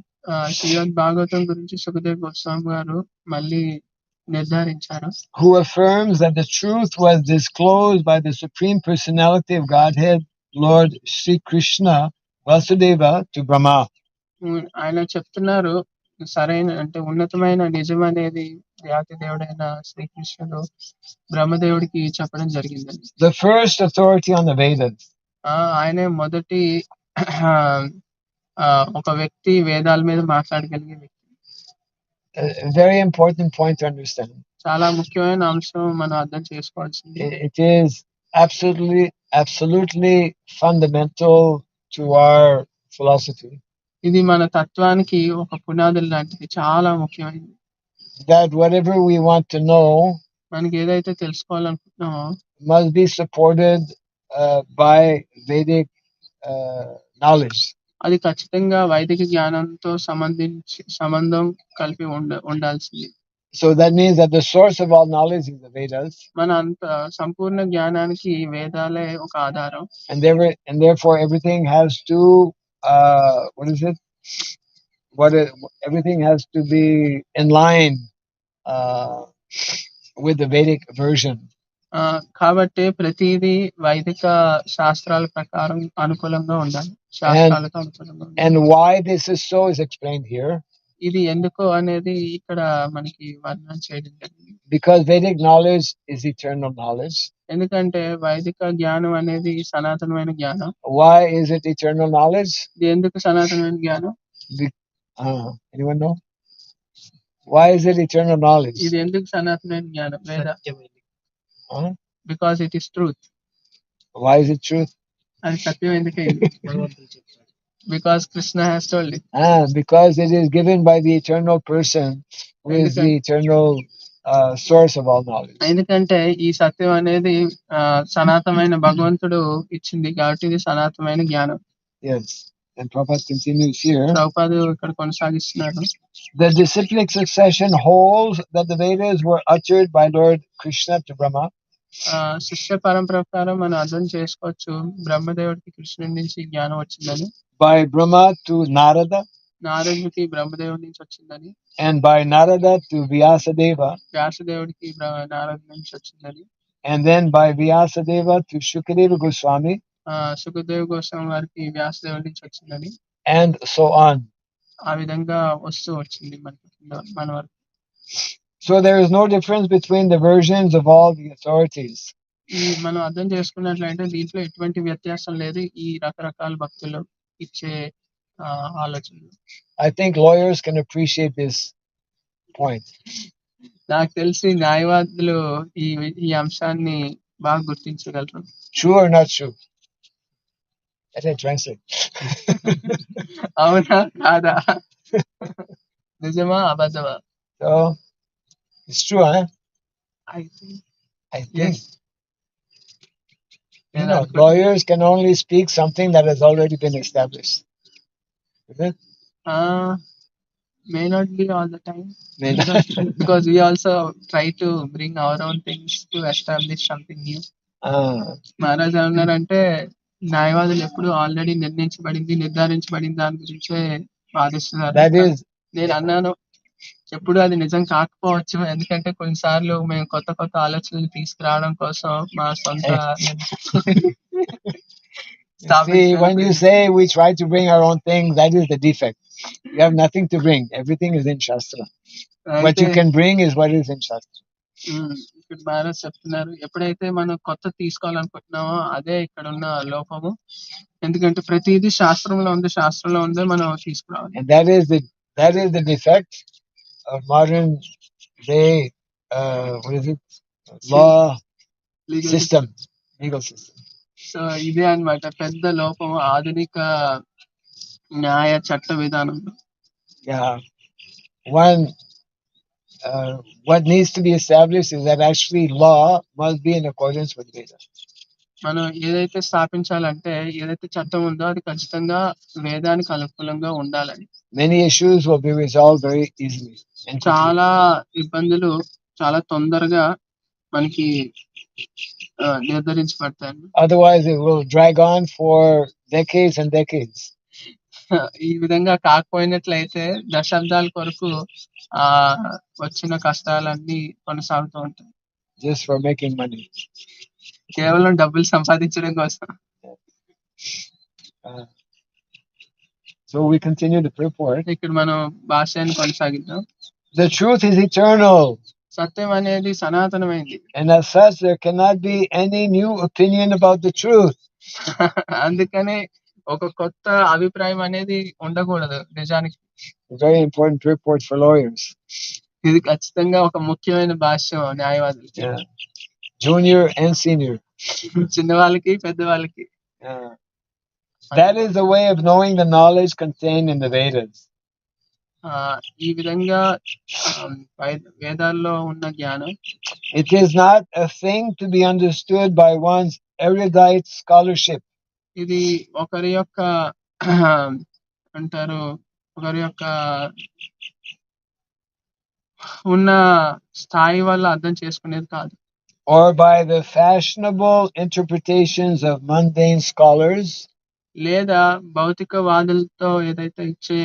శ్రీమద్ భాగవతం గురించి సుఖదేవ్ గోస్వామి గారు మళ్ళీ నిర్ధారించారు. Who affirms that the truth was disclosed by the Supreme Personality of Godhead, Lord Sri Krishna Vasudeva to Brahma. ఆయన చెప్తున్నారు సరైన అంటే ఉన్నతమైన నిజం అనేది ఖ్యాతి దేవుడైన శ్రీకృష్ణుడు బ్రహ్మదేవుడికి చెప్పడం జరిగిందని. The first authority on the Vedas. ఆయనే మొదటి ఒక వ్యక్తి వేదాల మీద మాట్లాడగలిగే వ్యక్తి. A very important point to understand. చాలా ముఖ్యమైన అంశం మనం అర్థం చేసుకోవాల్సింది. It is absolutely fundamental to our philosophy. ఇది మన తత్వానికి ఒక పునాదులు లాంటిది, చాలా ముఖ్యమైనది. That whatever we want to know మనకి ఏదైతే తెలుసుకోవాలనుకుంటున్నామో must be supported by Vedic knowledge. అది ఖచ్చితంగా వైదిక జ్ఞానంతో సంబంధం కలిపి ఉండాల్సింది. So that means that the source of all knowledge is the Vedas. మన అంత సంపూర్ణ జ్ఞానానికి వేదాలే ఒక ఆధారం. And therefore everything has to everything has to be in line with the Vedic version. కాబట్టి ప్రతిదీ వైదిక శాస్త్రాల ప్రకారం అనుకూలంగా ఉండాలి. శాస్త్రాలకు అనుకూలంగా ఉండాలి. And why this is so is explained here. ఇది ఎందుకు అనేది ఇక్కడ మనకి వర్ణన చేయడం జరిగింది. Because Vedic knowledge is eternal knowledge. ఎందుకంటే వైదిక జ్ఞానం అనేది సనాతనమైన జ్ఞానం. Why is it eternal knowledge? ఇది ఎందుకు సనాతనమైన జ్ఞానం? Anyone know? Why is it eternal knowledge? ఇది ఎందుకు సనాతనమైన జ్ఞానం? Because it is truth. Why is it truth? అది సత్యం ఎందుకైంది? Because Krishna has told it. Because it is given by the eternal person who is the eternal source of all knowledge. ఎందుకంటే ఈ సత్యం అనేది సనాతనమైన భగవంతుడు ఇచ్చింది కాబట్టి ఇది సనాతనమైన జ్ఞానం. Yes. And Prabhupada continues here. ప్రభుపాదుడు ఇక్కడ కొనసాగిస్తున్నాడు. The disciplic succession holds that the Vedas were uttered by Lord Krishna to Brahma. శిష్య పరంపర ప్రకారం మనం అర్థం చేసుకోవచ్చు బ్రహ్మదేవుడికి కృష్ణుడి నుంచి జ్ఞానం వచ్చిందని. By Brahma to Narada. నారదుడికి బ్రహ్మదేవుడి నుంచి వచ్చిందని. And by Narada to Vyasadeva. వ్యాసదేవుడికి నారదుడి నుంచి వచ్చిందని. And then by Vyasadeva to Shukadeva Goswami. Sukhdev Goswami వారికి వ్యాసదేవుడి నుంచి వచ్చిందని. And so on. ఆ విధంగా వస్తూ వచ్చింది మన వరకు. So there is no difference between the versions of all the authorities. మనం అర్థం చేసుకున్నట్లయితే దీంట్లో ఎటువంటి వ్యత్యాసం లేదు ఈ రకరకాల భక్తులు ఇచ్చే ఆలోచనలు. I think lawyers can appreciate this point. నాకు తెలిసి న్యాయవాదులు ఈ ఈ అంశాన్ని బాగా గుర్తించగలరు. True or not true? Let it translate. అవునా కాదా, నిజమా అబద్ధమా? So it's true, huh? I think I think. yes. You know, lawyers can only speak something that has already been established. Is it? May not be all the time. May not. Because we also try to bring our own things to establish something new. Maharaj ఏమన్నారంటే న్యాయవాదులు ఎప్పుడు already నిర్ధారించబడింది దాని గురించే వాదిస్తున్నారు. That is, నేను అన్నాను ఎప్పుడు అది నిజం కాకపోవచ్చు, ఎందుకంటే కొన్నిసార్లు మేము కొత్త కొత్త ఆలోచనలు తీసుకురావడం కోసం మా సొంత see, when you say we try to bring our own things, that is the defect. You have nothing to bring. Everything is in Shastra. What you can bring is what is in Shastra. ఇక్కడ మహారాజ్ చెప్తున్నారు ఎప్పుడైతే మనం కొత్త తీసుకోవాలనుకుంటున్నామో అదే ఇక్కడ ఉన్న లోపము, ఎందుకంటే ప్రతిదీ శాస్త్రంలో ఉందో మనం తీసుకురావాలి. And that is the defect of modern day what is it, law system, legal system. So ఇదే అన్నమాట పెద్ద లోపం ఆధునిక న్యాయ చట్ట విధానంలో. Yeah, one what needs to be established is that actually law must be in accordance with Veda. మనం ఏదైతే స్థాపించాలంటే ఏదైతే చట్టం ఉందో అది ఖచ్చితంగా వేదానికి అనుకూలంగా ఉండాలని. Many issues will be resolved very easily. చాలా ఇబ్బందులు చాలా తొందరగా మనకి నిర్ధారించబడతాయి. Otherwise it will drag on for decades and decades. ఈ విధంగా కాకపోయినట్లయితే దశాబ్దాల కొరకు వచ్చిన కష్టాలన్నీ కొనసాగుతూ ఉంటాయి. Just for making money. కేవలం డబ్బులు సంపాదించడం కోసం. So we continue the purport. ఇక్కడ మనం భాష్యాన్ని కొనసాగిద్దాం. The truth is eternal. సత్యం అనేది సనాతనమైంది. And as such there cannot be any new opinion about the truth. అందుకనే ఒక కొత్త అభిప్రాయం అనేది ఉండకూడదు నిజానికి. Very important purport for lawyers. ఇది ఖచ్చితంగా ఒక ముఖ్యమైన భాష్యం న్యాయవాదులకి. Junior and senior. చిన్న వాళ్ళకి పెద్ద వాళ్ళకి. That is the way of knowing the knowledge contained in the Vedas. ఈ విధంగా వేదాల్లో ఉన్న జ్ఞానం. It is not a thing to be understood by one's erudite scholarship. ఇది ఒకరి యొక్క అంటారు ఒకరి యొక్క ఉన్న స్థాయి వల్ల అర్థం చేసుకునేది కాదు. Or by the fashionable interpretations of mundane scholars. లేదా భౌతికవాదులతో ఏదైతే ఇచ్చే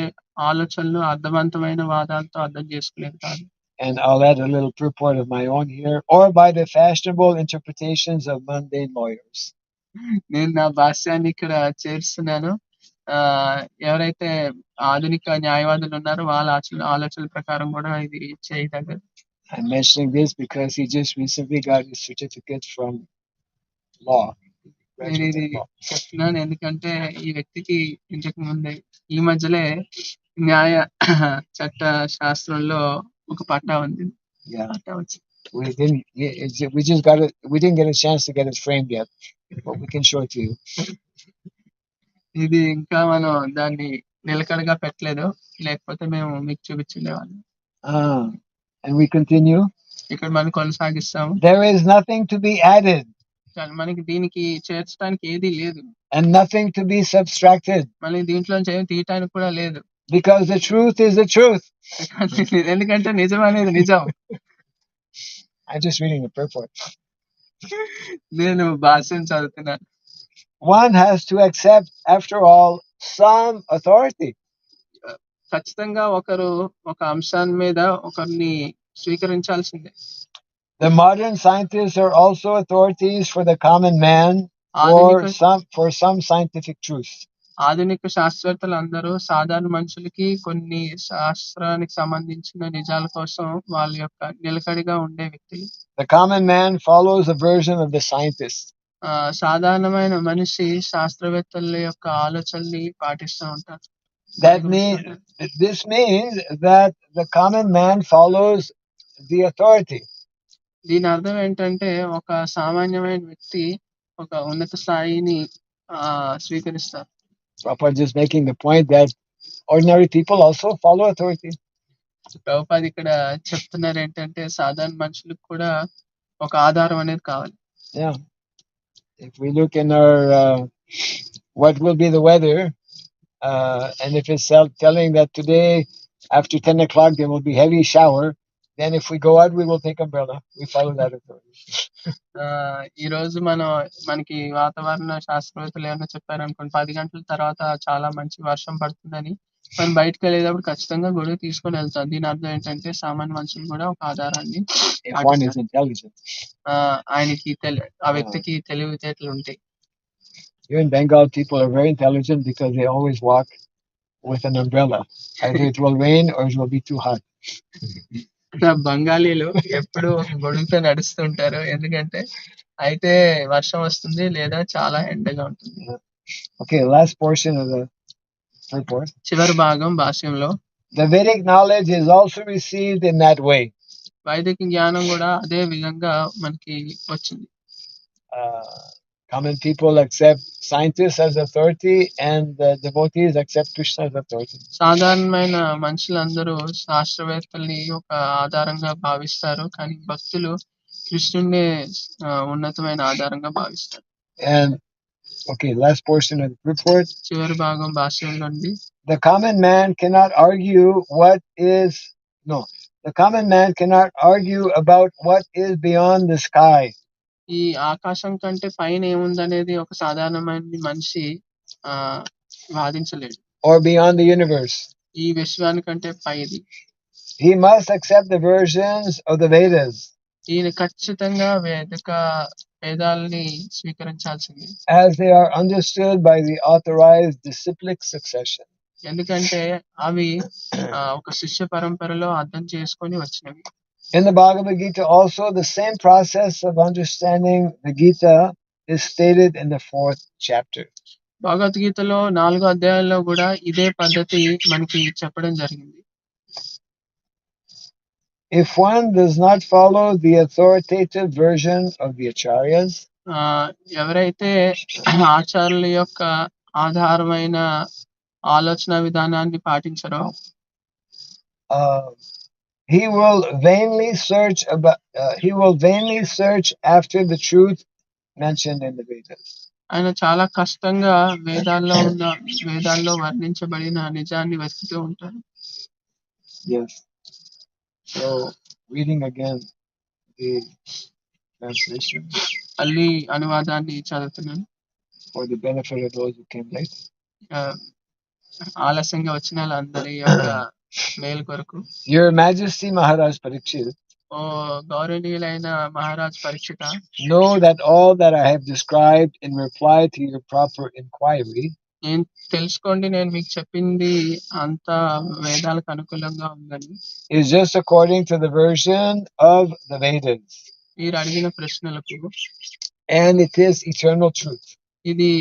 ఆలోచనలు అర్థవంతమైన వాదాలతో అర్థం చేసుకునేది కాదు. And I'll add a little purport of my own here. Or by the fashionable interpretations of mundane lawyers. నేను నా భాష్యాన్ని ఇక్కడ చేరుస్తున్నాను. ఎవరైతే ఆధునిక న్యాయవాదులు ఉన్నారో వాళ్ళ ఆలోచనల ప్రకారం కూడా ఇది చేయదగ్గదు. I'm mentioning this because he just recently got his certificate from law. నేను ఇది చెప్తున్నాను ఎందుకంటే ఈ వ్యక్తికి ఇంతకు ముందే ఈ మధ్యలో న్యాయ చట్ట శాస్త్రంలో ఒక పట్టా ఉంది. పట్టా వచ్చి we didn't get a chance to get it framed yet, but we can show it to you. ఇది ఇంకా మనం దాన్ని నిలకడగా పెట్టలేదు, లేకపోతే మేము మీకు చూపించుండేవాళ్ళం. And we continue. ఇక్కడ మనం కొనసాగిస్తాము. There is nothing to be added. మనకి దీనికి చేర్చడానికి ఏది లేదు. And nothing to be subtracted. మళ్ళీ దీంట్లోంచి ఏమి తీయటానికి కూడా లేదు. Because the truth is the truth. ఎందుకంటే నిజం అనేది నిజం. I'm just reading the purport. నేను భాష్యం చదువుతున్నాను. One has to accept, after all, some authority. ఖచ్చితంగా ఒకరు ఒక అంశాన్ని మీద ఒకరిని స్వీకరించాల్సిందే. The modern scientists are also authorities for the common man for some scientific truth. ఆధునిక శాస్త్రవేత్తలు అందరూ సాధారణ మనుషులకి కొన్ని శాస్త్రానికి సంబంధించిన నిజాల కోసం వాళ్ళ యొక్క నిలకడగా ఉండే వ్యక్తులు. The common man follows the version of the scientist. సాధారణమైన మనిషి శాస్త్రవేత్తల యొక్క ఆలోచనని పాటిస్తూ ఉంటారు. This means that the common man follows the authority. దీని అర్థం ఏంటంటే ఒక సామాన్యమైన వ్యక్తి ఒక ఉన్నత స్థాయిని స్వీకరిస్తారు. Prabhupada just making the point that ordinary people also follow authority. Prabhupada ఇక్కడ చెప్తున్నారు ఏంటంటే సాధారణ మనుషులకు కూడా ఒక ఆధారం అనేది కావాలి. Yeah. If we look in our what will be the weather, and if it's telling that today after 10 o'clock there will be heavy shower, then if we go out we will take umbrella. We follow that authority. ఈ రోజు మనకి వాతావరణ శాస్త్రవేత్తలు ఏమైనా చెప్పారనుకోండి 10 గంటల తర్వాత చాలా మంచి వర్షం పడుతుందని మనం బయటకు వెళ్ళేటప్పుడు ఖచ్చితంగా గొడుగు తీసుకొని వెళ్తాం. దీని అర్థం ఏంటంటే సామాన్య మనుషులు కూడా ఒక ఆధారాన్ని ఆయనకి ఆ వ్యక్తికి తెలివితేటలు ఉంటాయి. Here in Bengal, people are very intelligent because they always walk with an umbrella. Either it will rain or it will be too hot. బంగాలీలు ఎప్పుడు ఒక గొడుగుతో నడుస్తుంటారు, ఎందుకంటే అయితే వర్షం వస్తుంది లేదా చాలా ఎండగా ఉంటుంది. Okay, last portion of the report. చివరి భాగం భాష్యంలో The Vedic knowledge is also received in that way. వైదిక జ్ఞానం కూడా అదే విధంగా మనకి వచ్చింది. Common people accept scientists as authority and the devotees accept Krishna as authority. సాధారణమైన మనుషులందరూ శాస్త్రవేత్తల్ని ఒక ఆధారంగా భావిస్తారు, కానీ భక్తులు కృష్ణుడిని ఉన్నతమైన ఆధారంగా భావిస్తారు. And okay, last portion of the report. చివరి భాగం భాష్యంలో ఉంది. The common man cannot argue about what is beyond the sky. ఈ ఆకాశం కంటే పైన ఏముందనేది ఒక సాధారణమైన మనిషి వాదించలేడు. Or beyond the universe. ఈ విశ్వానికంటే పైది. He must accept the versions of the Vedas. ఈయన ఖచ్చితంగా వేదాలని స్వీకరించాల్సింది. As they are understood by the authorized disciplic succession. ఎందుకంటే అవి ఒక శిష్య పరంపరలో అర్థం చేసుకొని వచ్చినవి. In the Bhagavad Gita also the same process of understanding the Gita is stated in the 4th chapter. భగవద్గీతలో 4వ అధ్యాయంలో కూడా ఇదే పద్ధతి మనకి చెప్పడం జరిగింది. If one does not follow the authoritative version of the acharyas, ఎవరైతే ఆచార్యుల యొక్క ఆధారమైన ఆలోచన విధానాన్ని పాటించరో he will vainly search after the truth mentioned in the Vedas. ఆయన చాలా కష్టంగా వేదాల్లో వర్ణించబడిన నిజాన్ని వెతుకుతూ ఉంటారు. Yes. So reading again the translation. మళ్ళీ అనువాదాన్ని చదువుతున్నాను. For the benefit of those who came late. ఆలస్యంగా వచ్చిన వాళ్ళందరి యొక్క మేలు కొరకు. Your Majesty Maharaj Parikshit. ఓ గౌరవనీయులైన Maharaj Parikshit. Know that all that I have described in reply to your proper inquiry. నేను తెలుసుకోండి, నేను మీకు చెప్పింది అంతా వేదాలకు అనుకూలంగా ఉందని. Is just according to the version of the Vedas. మీరు అడిగిన ప్రశ్నలకు. And it is eternal truth. ఇది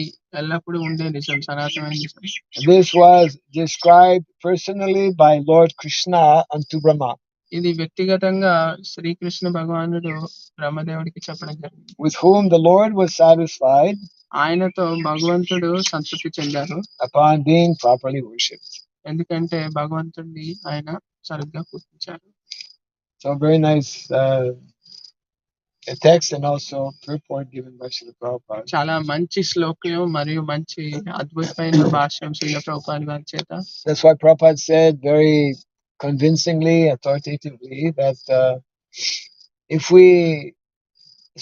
ఎల్లప్పుడూ ఉండే నిజం, సనాతనమైన నిజం. This was described personally by Lord Krishna unto Brahma. ఇది వ్యక్తిగతంగా శ్రీకృష్ణ భగవానుడు బ్రహ్మదేవుడికి చెప్పడం జరిగింది. With whom the Lord was satisfied. ఆయనతో భగవంతుడు సంతృప్తి చెందారు. Upon being properly worshipped. ఎందుకంటే భగవంతుడిని ఆయన సరిగ్గా పూజించారు. So very nice a text and also purport given by Srila Prabhupada. చాలా మంచి శ్లోకం మరియు మంచి అద్భుతమైన భాష్యం శ్రీల ప్రభుపాద గారి చేత. That's why Prabhupada said very convincingly, authoritatively that if we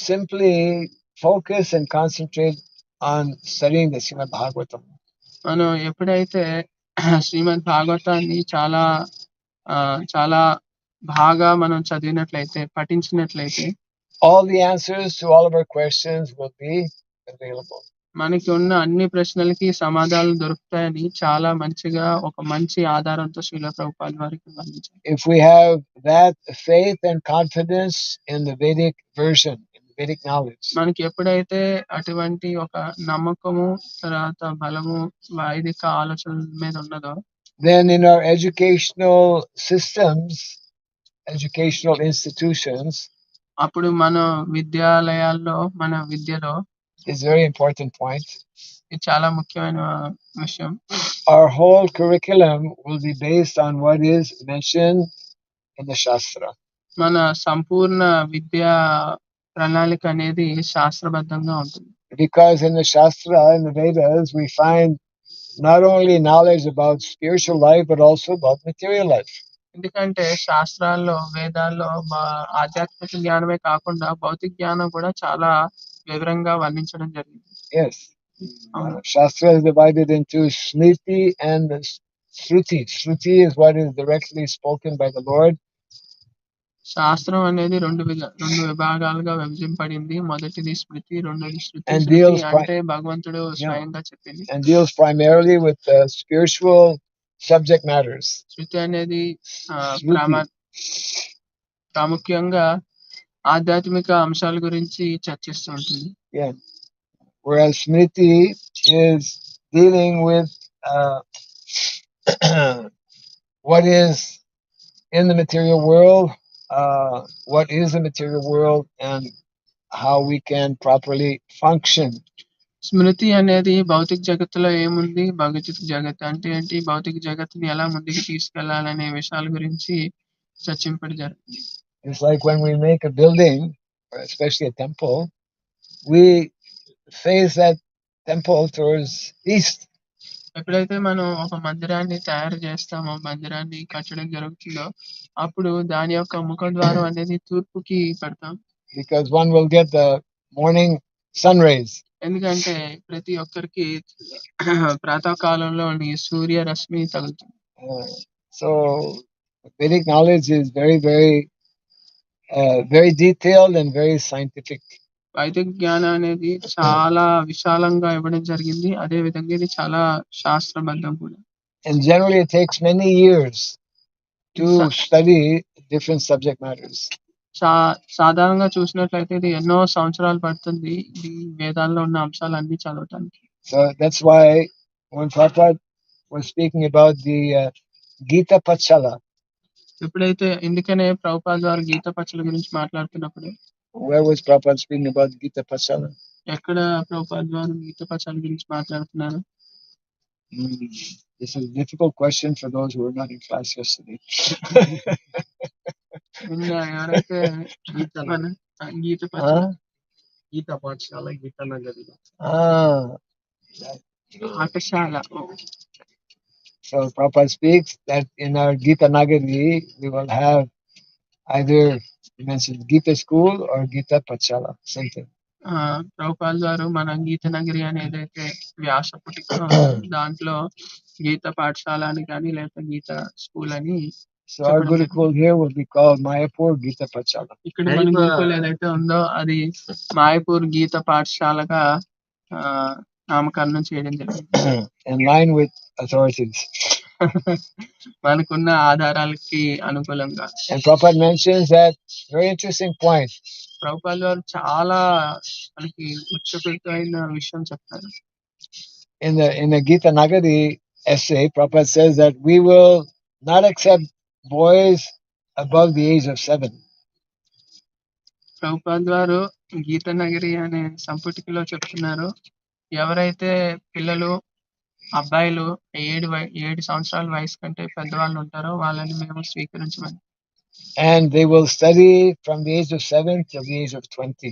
simply focus and concentrate on studying the Srimad Bhagavatam. మనం ఎప్పుడైతే శ్రీమద్ భాగవతాన్ని చాలా బాగా మనం చదివినట్లయితే, పఠించినట్లయితే all the answers to all of our questions will be available. మనకి ఉన్న అన్ని ప్రశ్నలకి సమాధానాలు దొరుకుతాయని చాలా మంచిగా ఒక మంచి ఆధారంతో శ్రీల ప్రభుపాద వారికి వర్ణించారు. If we have that faith and confidence in the Vedic version, in the Vedic knowledge, మనకి ఎప్పుడైతే అటువంటి ఒక నమ్మకము తర్వాత బలము వైదిక ఆలోచనల మీద ఉన్నదో, then in our educational systems, educational institutions, అప్పుడు మన విద్యాలయాల్లో మన విద్యలో is a very important point. ఇది చాలా ముఖ్యమైన విషయం. Our whole curriculum will be based on what is mentioned in the Shastra. మన సంపూర్ణ విద్యా ప్రణాళిక అనేది శాస్త్రబద్ధంగా ఉంటుంది. Because in the Shastra, in the Vedas, we find not only knowledge about spiritual life, but also about material life. ఎందుకంటే శాస్త్రాల్లో వేదాల్లో ఆధ్యాత్మిక జ్ఞానమే కాకుండా భౌతిక జ్ఞానం కూడా చాలా వివరంగా వర్ణించడం జరిగింది. Yes. Shastra is divided into Smriti and Shruti. Shruti is what is directly spoken by the Lord. శాస్త్రం అనేది రెండు విభాగాలుగా విభజింపబడింది. మొదటిది స్మృతి, రెండోది శృతి. And శృతి deals అంటే భగవంతుడు స్వయంగా చెప్పింది. and deals primarily with spiritual subject matters. శృతి అనేది Shruti. ప్రాముఖ్యంగా ఆధ్యాత్మిక అంశాల గురించి చర్చిస్తూ ఉంటుంది. Yeah. Whereas Smriti is dealing with what is in the material world, what is the material world, and how we can properly function. స్మృతి అనేది భౌతిక జగత్తులో ఏముంది, భౌతిక జగత్ అంటే ఏంటి, భౌతిక జగత్తుని ఎలా ముందుకు తీసుకెళ్లాలనే విషయాల గురించి చర్చింపడం జరుగుతుంది. It's like when we make a building, or especially a temple, we face that temple towards east. ఎప్పుడైతే మనం ఒక మందిరాన్ని తయారు చేస్తామో, మందిరాన్ని కట్టడం జరుగుతుందో, అప్పుడు దాని యొక్క ముఖద్వారం అనేది తూర్పుకి పెడతాం. Because one will get the morning sun rays. ఎందుకంటే ప్రతి ఒక్కరికి ప్రాతకాలంలోని సూర్య రశ్మి తగులుతుంది. So Vedic knowledge is very, very, very detailed and very scientific. వైదిక జ్ఞానం అనేది చాలా విశాలంగా ఇవ్వడం జరిగింది. అదే విధంగా ఇది చాలా శాస్త్రబద్ధం కూడా. And generally it takes many years to study different subject matters. సాధారణంగా చూసినట్లయితే ఇది ఎన్నో సంవత్సరాలు పడుతుంది ఈ వేదాల్లో ఉన్న అంశాలన్నీ చదవటానికి. So that's why when Prabhupada was speaking about the Gita Pachala, ఎప్పుడైతే ఎందుకనే ప్రభుపాద వారు గీత పచ్చల గురించి మాట్లాడుతున్నప్పుడు, where was Prabhupada speaking about Gita Pachala? ఎక్కడ ప్రభుపాద వారు గీత పచ్చల గురించి మాట్లాడుతున్నారు? This is a difficult question for those who were not in class yesterday. ఎవరైతే గీత పాఠశాల గీత నగరి పాఠశాల. So Prabhupada speaks that in our Gita Nagari we will have either, he mentioned Gita school or Gita Pachala, same thing. Prabhupada వారు మన గీత నగరి అని ఏదైతే వ్యాస పుటిక దాంట్లో గీత పాఠశాల అని కానీ లేకపోతే గీత స్కూల్ అని. So our Gurukul here will be called Mayapur Gita Pachala. ఇక్కడ మన గురుకుల్ ఏదైతే ఉందో అది మాయపూర్ గీత పాఠశాలగా నామకరణం చేయడం జరిగింది. In line with authorities. మనకున్న ఆధారాలకి అనుకూలంగా. And Prabhupada mentions that very interesting point. Prabhupada వారు చాలా మనకి ఉచ్చకృతమైన విషయం చెప్తారు. In the Gita Nagari essay, Prabhupada says that we will not accept boys above the age of 7. Prabhupada వారు గీత నగరి అనే సంపుటికలో చెప్తున్నారు, ఎవరైతే పిల్లలు అబ్బాయిలు 7 సంవత్సరాల వయసు కంటే పెద్దవాళ్ళు ఉంటారో వాళ్ళని మేము స్వీకరించమని. And they will study from the age of 7 till the age of 20,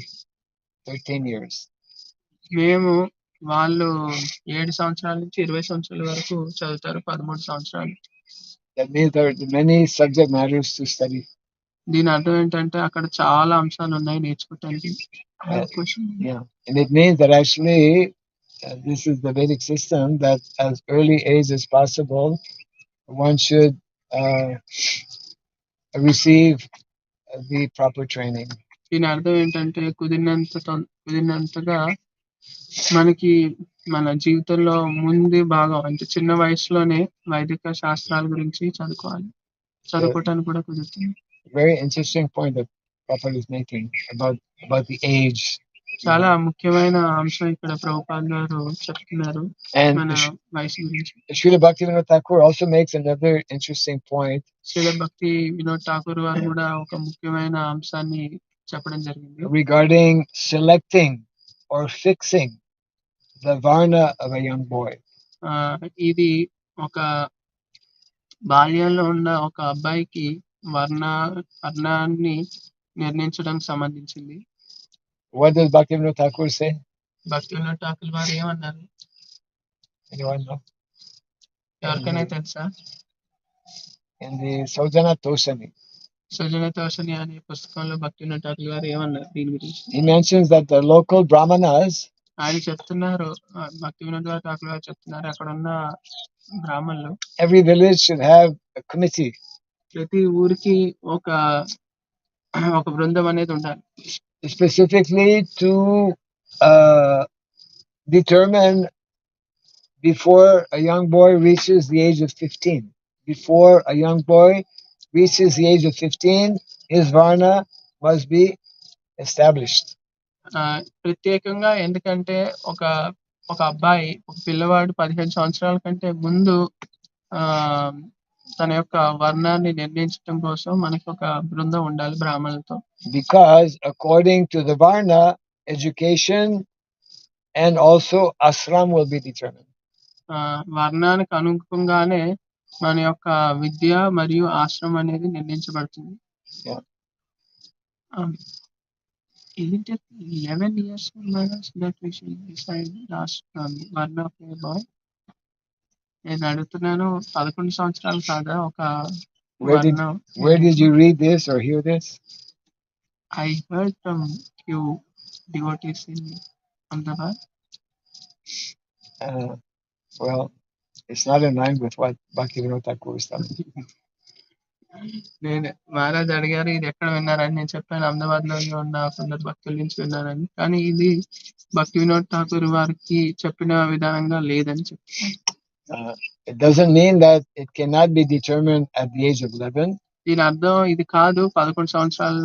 13 years. మేము వాళ్ళు 7 సంవత్సరాల నుంచి 20 సంవత్సరాల వరకు చదువుతారు, 13 సంవత్సరాలు. That means there are many subject matters to study. దీని అర్థం ఏంటంటే అక్కడ చాలా అంశాలు ఉన్నాయి నేర్చుకోవటానికి. Yeah, and it means that actually this is the Vedic system that as early age as possible one should receive the proper training. దీని అర్థం ఏంటంటే కుదిరినంతగా మనకి మన జీవితంలో ముందు భాగం అంటే చిన్న వయసులోనే వైదిక శాస్త్రాల గురించి చదువుకోవటానికి కూడా కుదురుతుంది. Very interesting point that Prabhupada is making about the age. చాలా ముఖ్యమైన అంశం ఇక్కడ ప్రభుపాద్ గారు చెప్తున్నారు And మన వయసు గురించి. Srila Bhaktivinoda Thakur also makes another interesting point Srila భక్తి వినోద్ ఠాకూర్ వారు కూడా ఒక ముఖ్యమైన అంశాన్ని చెప్పడం జరిగింది regarding selecting or fixing the varna of a young boy. ఇది ఒక బాల్యంలో ఉన్న ఒక అబ్బాయికి వర్ణాన్ని నిర్ణయించడానికి సంబంధించింది. What does Bhaktivinoda Thakur say? భక్తి వినోద్ ఠాకూర్ వారు ఏమన్నారు? Anyone know? ఎవరికైనా తెలుసా? In the Sojana Toshani, సుజన తోషని అనే పుస్తకంలో భక్తి వినోద్ ఠాకూర్ గారు ఏమన్నారు దీని గురించి? he mentions that the local brahmanas, ఆయన చెప్తున్నారు, భక్తి వినోద్ ఠాకూర్ గారు చెప్తున్నారు, అక్కడ ఉన్న బ్రాహ్మణులు every village should have a committee. ప్రతి ఊరికి ఒక బృందం అనేది ఉండాలి. Specifically to determine before a young boy reaches the age of 15. Before a young boy reaches the age of 15, his varna must be established. ప్రత్యేకంగా ఎందుకంటే ఒక అబ్బాయి ఒక పిల్లవాడు 15 సంవత్సరాల కంటే ముందు తన యొక్క వర్ణాన్ని నిర్ణయించడం కోసం మనకి ఒక బృందం ఉండాలి బ్రాహ్మణులతో. Because according to the varna, education and also ashram will be determined. వర్ణానికి అనుగుణంగానే మన యొక్క విద్య మరియు ఆశ్రమం అనేది నిర్ణయించబడుతుంది. Isn't it 11 years that we should decide last varna of a boy? నేను అడుగుతున్నాను 11 సంవత్సరాలు కాదా ఒక వర్ణం? Where did you read this or hear this? I heard from few devotees in Ahmedabad. Well, it's not in line with what Bhaktivinoda Thakur is telling. నేను మహారాజ్ అడిగారు ఇది ఎక్కడ విన్నారని, నేను చెప్పాను అహ్మదాబాద్ లో ఉన్న కొందరు భక్తుల నుంచి విన్నారని. కానీ ఇది భక్తి వినోద్ ఠాకూర్ వారికి చెప్పిన విధానంగా లేదని చెప్తాను. It doesn't mean that it cannot be determined at the age of 11. దీని అర్థం ఇది కాదు 11 సంవత్సరాల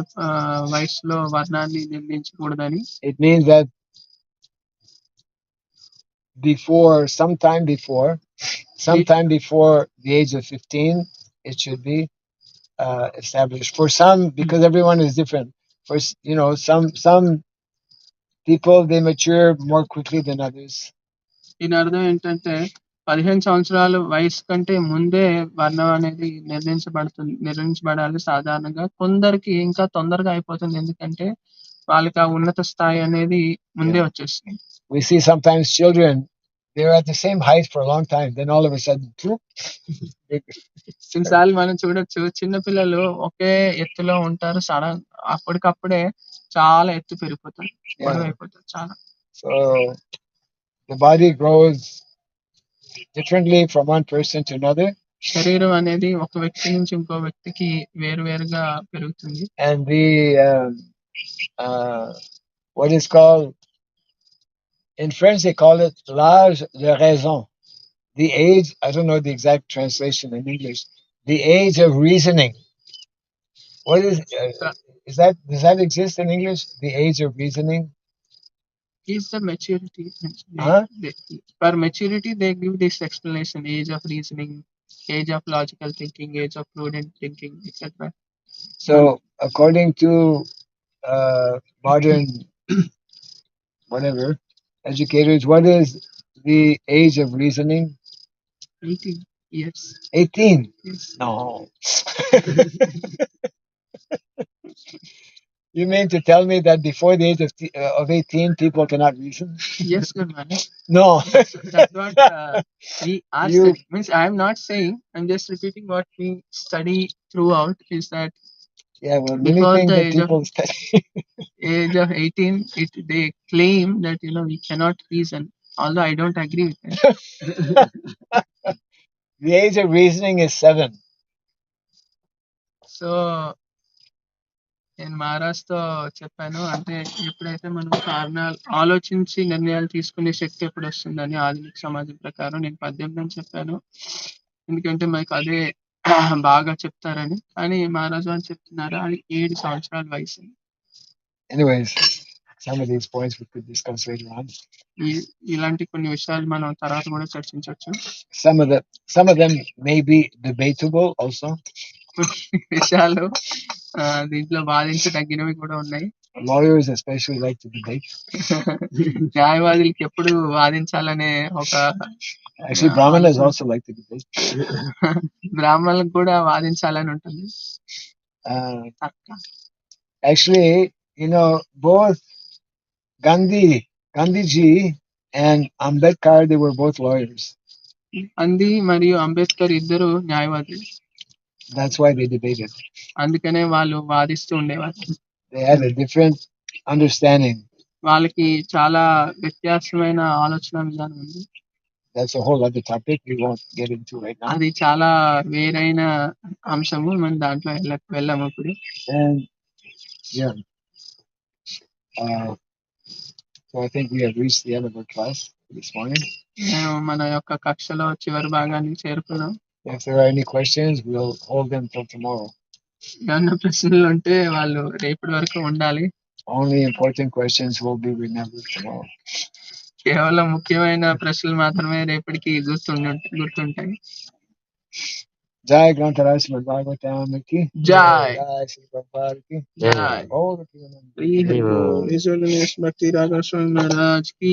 వయసులో వర్ణాన్ని నిర్ణయించకూడదని. It means that sometime before the age of 15, it should be established. For some, because everyone is different. For some people they mature more quickly than others. దీని అర్థం ఏంటంటే 15 సంవత్సరాల వయసు కంటే ముందే వర్ణం అనేది నిర్ణయించబడాలి సాధారణంగా. కొందరికి ఇంకా తొందరగా అయిపోతుంది, ఎందుకంటే వాళ్ళకి ఆ ఉన్నత స్థాయి అనేది ముందే వచ్చేస్తుంది. We see sometimes children, they're at the same height for a long time, then all of a sudden కొన్నిసార్లు మనం చూడొచ్చు, చిన్న పిల్లలు ఒకే ఎత్తులో ఉంటారు, సడన్ అప్పటికప్పుడే చాలా ఎత్తు పెరిగిపోతారు, పొడవైపోతారు చాలా. So the body grows differently from one person to another. శరీరం అనేది ఒక వ్యక్తి నుంచి ఇంకో వ్యక్తికి వేరువేరుగా పెరుగుతుంది. And the what is called in French, they call it l'âge de raison. The age, I don't know the exact translation in English. The age of reasoning. What is that? Does that exist in English? The age of reasoning. Is the maturity. For maturity, they give this explanation: age of reasoning, age of logical thinking, age of prudent thinking, etc. So, according to modern whatever educators, what is the age of reasoning? 18 years. 18? Yes. No. You mean to tell me that before the age of 18, people cannot reason? Yes, good man. No. That's what we are saying. Means I am not saying, I'm just repeating what we study throughout, is that before the age of 18, they claim that we cannot reason, although I don't agree with that. The age of reasoning is 7. So నేను మహారాజ్‌తో చెప్పాను. అంటే ఎప్పుడైతే మనం కారణాలు ఆలోచించి నిర్ణయాలు తీసుకునే శక్తి ఎప్పుడొస్తుందని ఆధునిక సమాజం ప్రకారం నేను 18 అని చెప్పాను. ఎందుకంటే మనకు అదే బాగా చెప్తారని. కానీ మహారాజ్ వాళ్ళు చెప్తున్నారు అది 7 సంవత్సరాల వయసు. Anyways, some of these points we could discuss later on. ఇలాంటి కొన్ని విషయాలు మనం తర్వాత కూడా చర్చించొచ్చు. Some of them may be debatable also. విషయాలు దీంట్లో వాదించదగినవి కూడా ఉన్నాయి. Lawyers especially like to debate. న్యాయవాదులకి ఎప్పుడు వాదించాలనే ఒక Actually, Brahmanas also like to debate. బ్రాహ్మణులకు కూడా వాదించాలని ఉంటుంది. Actually, both Gandhiji and Ambedkar, they were both lawyers. Gandhi మరియు అంబేద్కర్ ఇద్దరు న్యాయవాదులు. That's why they debated. అందుకనే వాళ్ళు వాదిస్తూ ఉండేవారు. They had a different understanding. వాళ్ళకి చాలా వ్యత్యాసమైన ఆలోచన విధానం ఉంది. That's a whole other topic we won't get into right now. అది చాలా వేరైన అంశము, మనం దాంట్లో వెళ్ళము ఇప్పుడు. And yeah, so I think we have reached the end of our class this morning. మన యొక్క కక్షలో చివరి భాగానికి చేరుకున్నాం. If there are any questions, we'll hold them till tomorrow. ఏమన్నా ప్రశ్నలు ఉంటే వాళ్ళు రేపటి వరకు ఉండాలి. Only important questions will be remembered tomorrow. కేవలం ముఖ్యమైన ప్రశ్నలు మాత్రమే రేపటికి గుర్తుంటాయి. Jai Grantaraj Srimad Bhagavatam ki Jai. Jai Sri Prabhupada ki Jai. All the Bhakti Raga Swami Maharaj ki